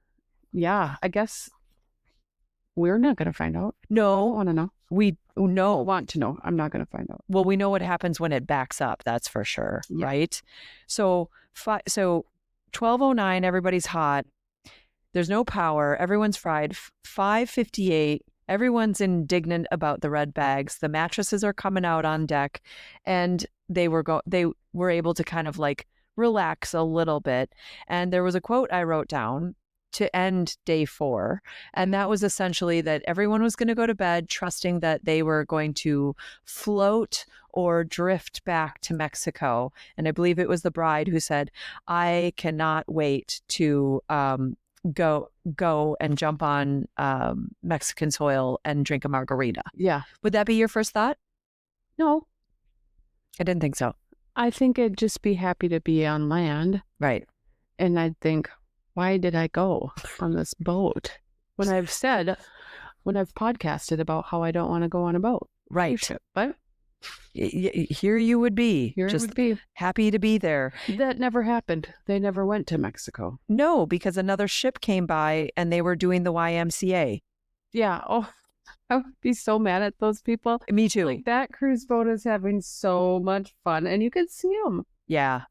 B: Yeah, I guess we're not going to find out.
A: No.
B: I don't want to know.
A: We know.
B: Want to know. I'm not going to find out.
A: Well, we know what happens when it backs up. That's for sure. Yeah. Right? So 12:09, everybody's hot. There's no power. Everyone's fried. 5:58. Everyone's indignant about the red bags. The mattresses are coming out on deck, and they were able to kind of like relax a little bit. And there was a quote I wrote down to end day 4. And that was essentially that everyone was going to go to bed trusting that they were going to float or drift back to Mexico. And I believe it was the bride who said, I cannot wait to go and jump on Mexican soil and drink a margarita.
B: Yeah.
A: Would that be your first thought?
B: No.
A: I didn't think so.
B: I think I'd just be happy to be on land.
A: Right.
B: And I'd think, why did I go on this boat? When I've podcasted about how I don't want to go on a boat.
A: Right.
B: But
A: Here you would be.
B: Here
A: just
B: it would be.
A: Happy to be there.
B: That never happened. They never went to Mexico.
A: No, because another ship came by and they were doing the YMCA.
B: Yeah. Oh, I would be so mad at those people.
A: Me too.
B: Like, that cruise boat is having so much fun, and you can see them.
A: Yeah.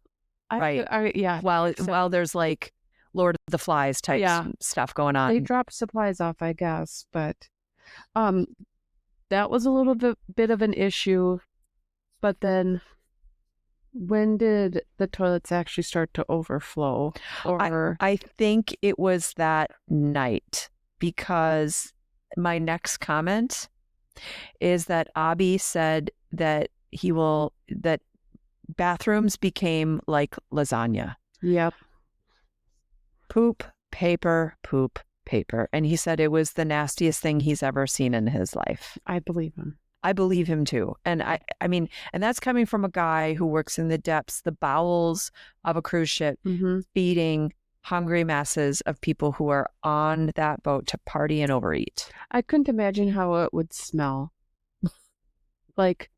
A: Right.
B: Yeah.
A: While there's like Lord of the Flies type stuff going on.
B: They dropped supplies off, I guess, but that was a little bit of an issue. But then, when did the toilets actually start to overflow? Or
A: I think it was that night, because my next comment is that Abby said that that bathrooms became like lasagna.
B: Yep.
A: Poop, paper, poop, paper. And he said it was the nastiest thing he's ever seen in his life.
B: I believe him.
A: I believe him too. And I mean, and that's coming from a guy who works in the depths, the bowels of a cruise ship, feeding hungry masses of people who are on that boat to party and overeat.
B: I couldn't imagine how it would smell. Like,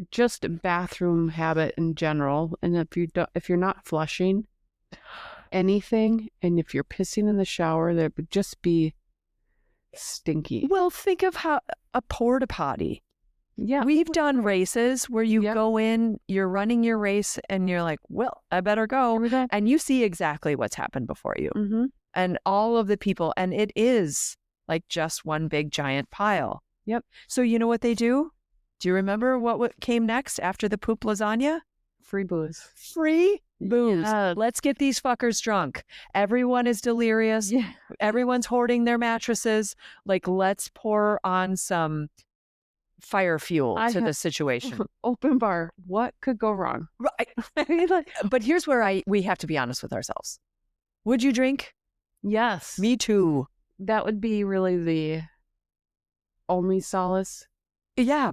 B: just bathroom habit in general. And if you're not flushing anything, and if you're pissing in the shower, that would just be stinky.
A: Well, think of how a porta potty.
B: Yeah.
A: We've done races where you go in, you're running your race, and you're like, well, I better go. And you see exactly what's happened before you. And all of the people, and it is like just one big giant pile.
B: Yep.
A: So you know what they do? Do you remember what came next after the poop lasagna?
B: Free booze.
A: Free booze. Let's get these fuckers drunk. Everyone is delirious.
B: Yeah.
A: Everyone's hoarding their mattresses. Like, let's pour on some fire fuel to the situation.
B: Open bar. What could go wrong?
A: Right. But here's where we have to be honest with ourselves. Would you drink?
B: Yes.
A: Me too.
B: That would be really the only solace.
A: Yeah.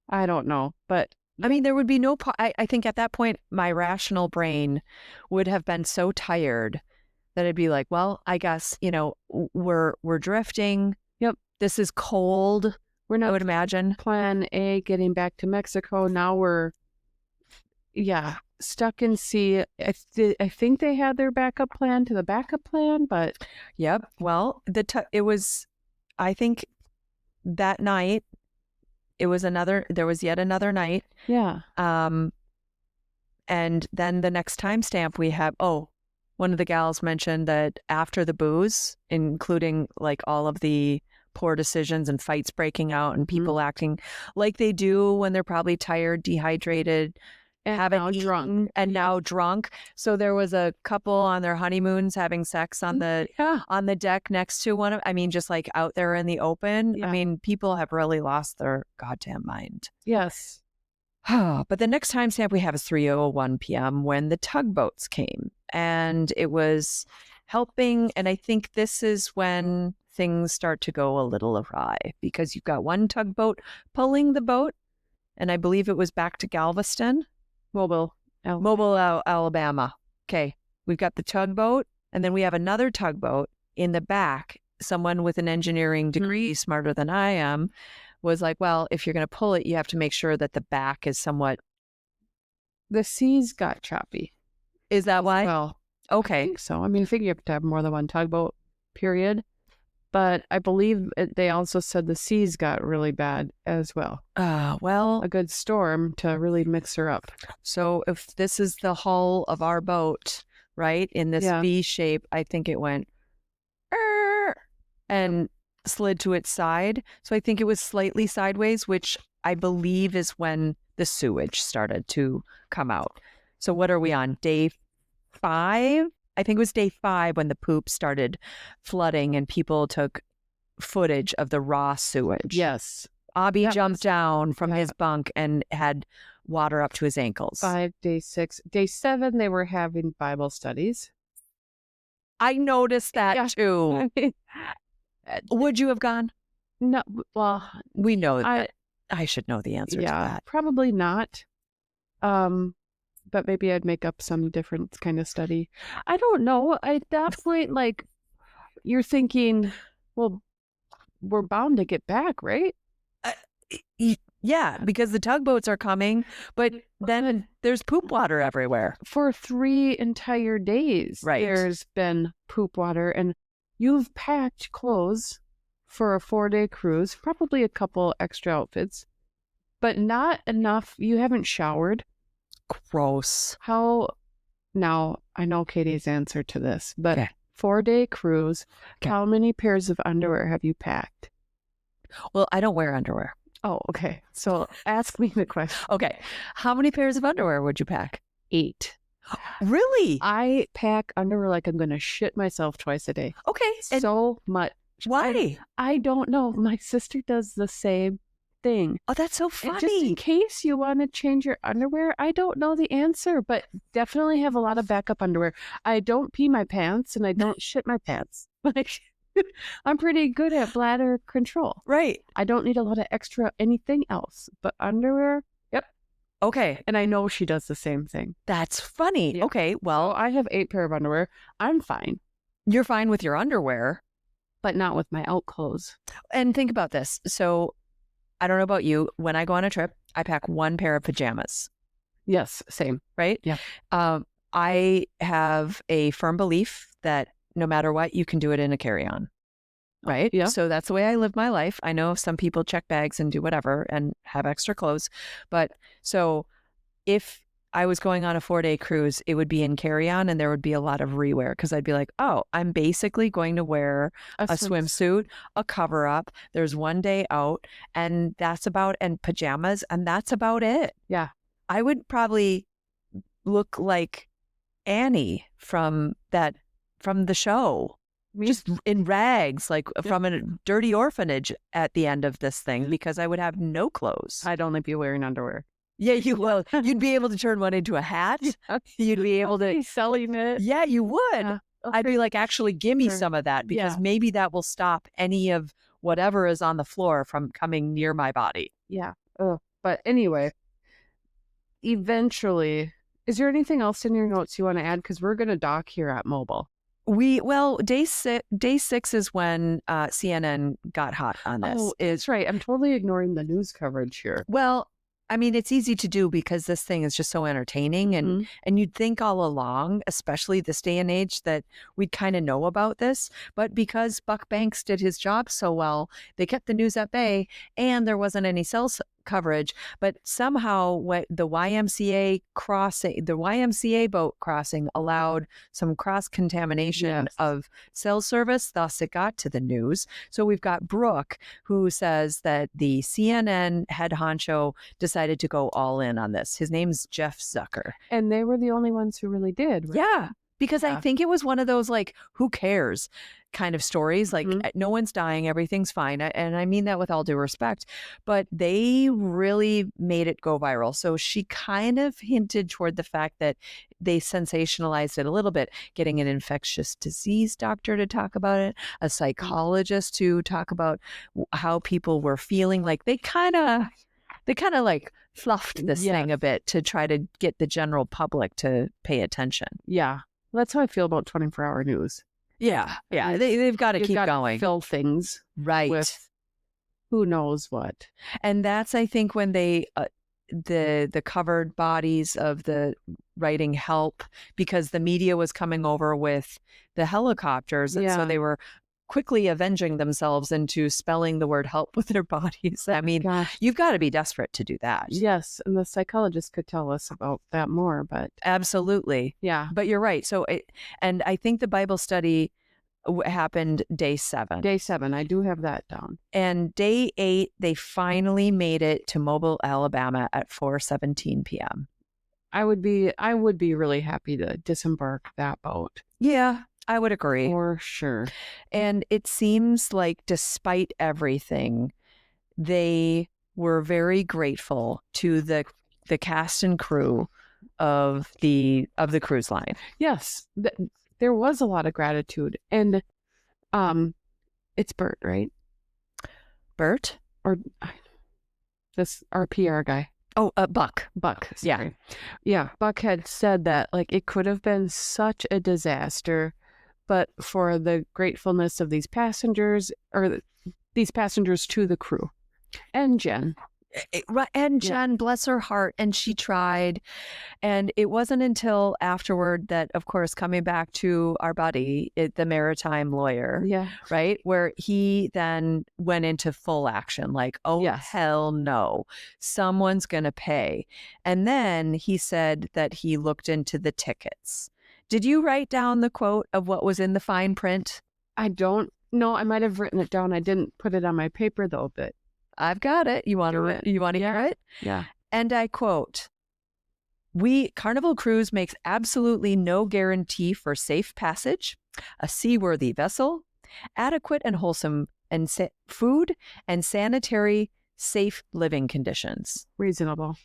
B: I don't know. But
A: I mean, there would be no, I think at that point, my rational brain would have been so tired that it'd be like, well, I guess, we're drifting.
B: Yep.
A: This is cold.
B: We're not,
A: I would imagine.
B: Plan A, getting back to Mexico. Now we're, stuck in sea. I think they had their backup plan to the backup plan, but.
A: Yep. Well, it was, I think that night, there was yet another night.
B: Yeah.
A: And then the next timestamp we have, one of the gals mentioned that after the booze, including like all of the poor decisions and fights breaking out and people acting like they do when they're probably tired, dehydrated,
B: and
A: now drunk. So there was a couple on their honeymoons having sex on the deck next to one of, just like out there in the open.
B: Yeah.
A: I mean, people have really lost their goddamn mind.
B: Yes.
A: But the next timestamp we have is 3:01 p.m. when the tugboats came, and it was helping. And I think this is when things start to go a little awry, because you've got one tugboat pulling the boat, and I believe it was back to Galveston.
B: Mobile,
A: Alabama. Okay. We've got the tugboat, and then we have another tugboat in the back. Someone with an engineering degree, smarter than I am, was like, well, if you're going to pull it, you have to make sure that the back is somewhat.
B: The seas got choppy.
A: Is that why?
B: Well,
A: okay.
B: I think so. I think you have to have more than one tugboat, period. But I believe they also said the seas got really bad as well.
A: Well,
B: a good storm to really mix her up.
A: So if this is the hull of our boat, right, in this V shape, I think it went and slid to its side. So I think it was slightly sideways, which I believe is when the sewage started to come out. So what are we on? Day 5? I think it was day 5 when the poop started flooding and people took footage of the raw sewage.
B: Yes.
A: Abby jumped down from his bunk and had water up to his ankles.
B: 5, day 6. Day 7, they were having Bible studies.
A: I noticed that too. Would you have gone?
B: No. Well,
A: we know that. I should know the answer to that.
B: Probably not. But maybe I'd make up some different kind of study. I don't know. At that point, like, you're thinking, well, we're bound to get back, right?
A: Yeah, because the tugboats are coming, but then there's poop water everywhere.
B: For 3 entire days, there's been poop water, and you've packed clothes for a 4-day cruise, probably a couple extra outfits, but not enough. You haven't showered.
A: Gross.
B: Now, I know Katie's answer to this, but 4-day cruise, how many pairs of underwear have you packed?
A: Well, I don't wear underwear.
B: Oh, okay. So ask me the question.
A: Okay. How many pairs of underwear would you pack?
B: 8.
A: Really?
B: I pack underwear like I'm going to shit myself twice a day.
A: Okay.
B: So much.
A: Why?
B: I don't know. My sister does the same thing.
A: Oh, that's so funny.
B: And just in case you want to change your underwear, I don't know the answer, but definitely have a lot of backup underwear. I don't pee my pants and I don't shit my pants. I'm pretty good at bladder control.
A: Right.
B: I don't need a lot of extra anything else, but underwear, yep.
A: Okay.
B: And I know she does the same thing.
A: That's funny. Yep. Okay, well.
B: I have 8 pair of underwear. I'm fine.
A: You're fine with your underwear.
B: But not with my out clothes.
A: And think about this. So I don't know about you. When I go on a trip, I pack 1 pair of pajamas.
B: Yes, same.
A: Right?
B: Yeah.
A: I have a firm belief that no matter what, you can do it in a carry-on, right?
B: Yeah.
A: So that's the way I live my life. I know some people check bags and do whatever and have extra clothes. But so if I was going on a 4-day cruise, it would be in carry-on and there would be a lot of rewear because I'd be like, oh, I'm basically going to wear a swimsuit, a cover-up. There's 1 day out and pajamas and that's about it.
B: Yeah.
A: I would probably look like Annie from the show, just in rags, like from a dirty orphanage at the end of this thing, because I would have no clothes.
B: I'd only be wearing underwear.
A: Yeah, you will. You'd be able to turn one into a hat. You'd be able to
B: selling it.
A: Yeah, you would. I'd be like, actually, give me some of that because maybe that will stop any of whatever is on the floor from coming near my body.
B: Yeah. But anyway, eventually, is there anything else in your notes you want to add? Because we're going to dock here at Mobile.
A: Day 6 is when CNN got hot on this.
B: Oh, it's right. I'm totally ignoring the news coverage here.
A: Well, I mean, it's easy to do because this thing is just so entertaining. And you'd think all along, especially this day and age, that we'd kind of know about this. But because Buck Banks did his job so well, they kept the news at bay and there wasn't any cell coverage. But somehow the YMCA boat crossing allowed some cross-contamination of cell service. Thus, it got to the news. So we've got Brooke, who says that the CNN head honcho decided to go all in on this. His name's Jeff Zucker.
B: And they were the only ones who really did. Right?
A: Yeah. Because I think it was one of those, like, who cares kind of stories. Like, no one's dying. Everything's fine. And I mean that with all due respect. But they really made it go viral. So she kind of hinted toward the fact that they sensationalized it a little bit, getting an infectious disease doctor to talk about it, a psychologist to talk about how people were feeling. Like, they kind of like fluffed this thing a bit to try to get the general public to pay attention.
B: Yeah. That's how I feel about 24-hour news.
A: Yeah. Yeah. They've got to keep going.
B: Fill things.
A: Right.
B: With who knows what.
A: And that's, I think, when they, the covered bodies of the writing help, because the media was coming over with the helicopters. And so they were quickly avenging themselves into spelling the word help with their bodies. I mean, you've got to be desperate to do that.
B: Yes. And the psychologist could tell us about that more, but.
A: Absolutely.
B: Yeah.
A: But you're right. So, and I think the Bible study happened day 7.
B: Day 7. I do have that down.
A: And day 8, they finally made it to Mobile, Alabama at 4:17 p.m.
B: I would be really happy to disembark that boat.
A: Yeah. I would agree.
B: For sure.
A: And it seems like despite everything, they were very grateful to the cast and crew of the cruise line.
B: Yes. There was a lot of gratitude. And it's Bert, right?
A: Bert?
B: Or our PR guy.
A: Oh, Buck.
B: Sorry. Yeah. Buck had said that, like, it could have been such a disaster, but for the gratefulness of these passengers to the crew and Jen.
A: And Jen, bless her heart, and she tried. And it wasn't until afterward that, of course, coming back to our buddy, the maritime lawyer, right, where he then went into full action, like, oh, hell no, someone's going to pay. And then he said that he looked into the tickets. Did you write down the quote of what was in the fine print?
B: I don't know. I might have written it down. I didn't put it on my paper, though, but
A: I've got it. You want to hear it?
B: Yeah.
A: And I quote, Carnival Cruise makes absolutely no guarantee for safe passage, a seaworthy vessel, adequate and wholesome and food, and sanitary, safe living conditions.
B: Reasonable.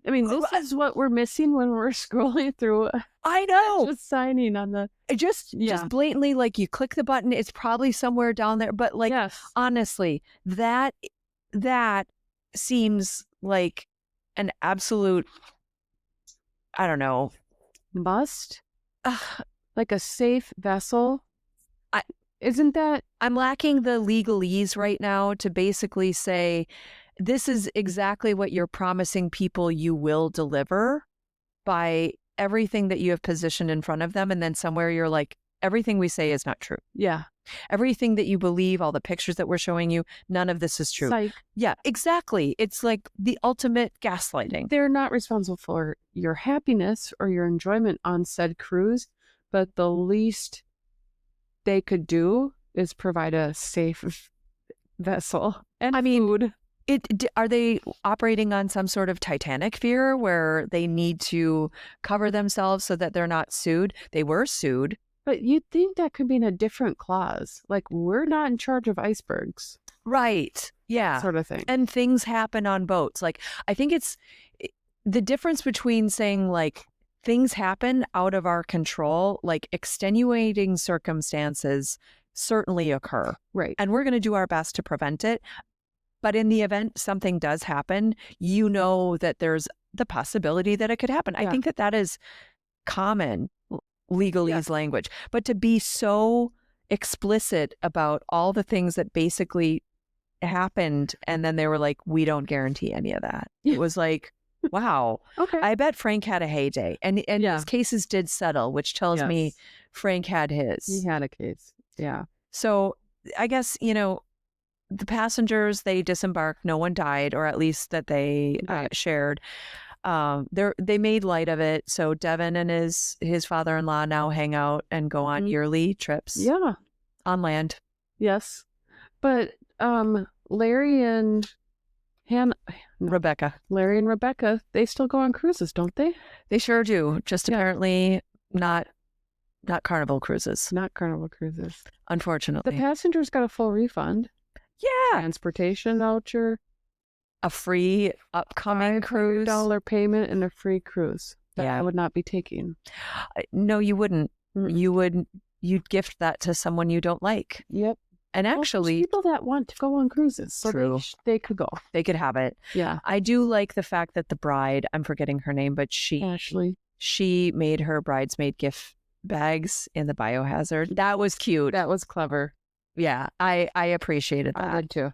B: I mean, this is what we're missing when we're scrolling through.
A: I know.
B: Just signing on the...
A: Just blatantly, like, you click the button, it's probably somewhere down there. But, like, honestly, that seems like an absolute, I don't know.
B: Must? Like a safe vessel? Isn't that...
A: I'm lacking the legalese right now to basically say, this is exactly what you're promising people you will deliver by everything that you have positioned in front of them. And then somewhere you're like, everything we say is not true.
B: Yeah.
A: Everything that you believe, all the pictures that we're showing you, none of this is true.
B: Psych.
A: Yeah, exactly. It's like the ultimate gaslighting.
B: They're not responsible for your happiness or your enjoyment on said cruise, but the least they could do is provide a safe vessel and food.
A: Are they operating on some sort of Titanic fear where they need to cover themselves so that they're not sued? They were sued.
B: But you'd think that could be in a different clause. Like, we're not in charge of icebergs.
A: Right. Yeah.
B: Sort of thing.
A: And things happen on boats. Like, I think it's the difference between saying, like, things happen out of our control, like extenuating circumstances certainly occur.
B: Right.
A: And we're going to do our best to prevent it. But in the event something does happen, you know that there's the possibility that it could happen. I think that is common legalese language. But to be so explicit about all the things that basically happened, and then they were like, we don't guarantee any of that. It was like, wow.
B: Okay.
A: I bet Frank had a heyday. And his cases did settle, which tells me Frank had his.
B: He had a case. Yeah.
A: So I guess, the passengers, they disembarked. No one died, or at least that they shared. They made light of it. So Devin and his father-in-law now hang out and go on yearly trips.
B: Yeah.
A: On land.
B: Yes. But Larry and
A: Rebecca,
B: they still go on cruises, don't they?
A: They sure do. Just apparently not Carnival cruises.
B: Not Carnival cruises.
A: Unfortunately.
B: The passengers got a full refund.
A: Yeah.
B: Transportation voucher.
A: A free upcoming cruise.
B: $500 payment and a free cruise that I would not be taking.
A: No, you wouldn't. You'd gift that to someone you don't like.
B: Yep.
A: And actually,
B: people that want to go on cruises, so they could go.
A: They could have it.
B: Yeah.
A: I do like the fact that the bride, I'm forgetting her name, but she made her bridesmaid gift bags in the biohazard. That was cute.
B: That was clever.
A: Yeah, I appreciated that.
B: I did too.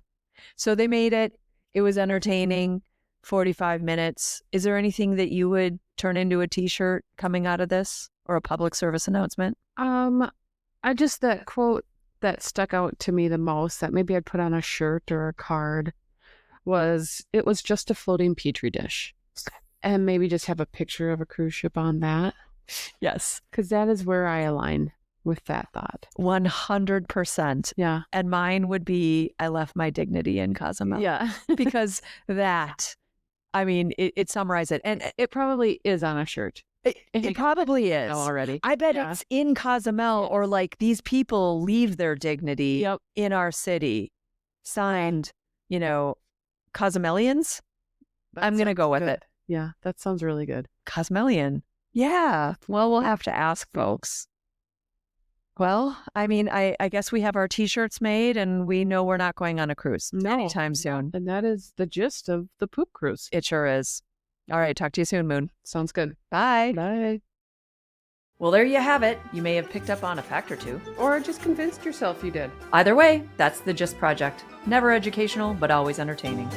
A: So they made it. It was entertaining. 45 minutes. Is there anything that you would turn into a t-shirt coming out of this, or a public service announcement?
B: That quote that stuck out to me the most, that maybe I'd put on a shirt or a card, it was just a floating petri dish. And maybe just have a picture of a cruise ship on that.
A: Yes.
B: Because that is where I align with that thought.
A: 100%.
B: Yeah.
A: And mine would be, I left my dignity in Cozumel.
B: Yeah.
A: Because it summarizes it. And
B: it probably is on a shirt.
A: It probably is
B: already.
A: I bet it's in Cozumel, or like, these people leave their dignity in our city. Signed, Cozumelians. I'm going to go with it.
B: Yeah, that sounds really good.
A: Cozumelian. Yeah. Well, we'll have to ask folks. Well, I guess we have our t-shirts made, and we know we're not going on a cruise anytime soon.
B: And that is the gist of the poop cruise.
A: It sure is. All right. Talk to you soon, Moon.
B: Sounds good.
A: Bye.
B: Bye.
A: Well, there you have it. You may have picked up on a fact or two.
B: Or just convinced yourself you did.
A: Either way, that's the Gist Project. Never educational, but always entertaining.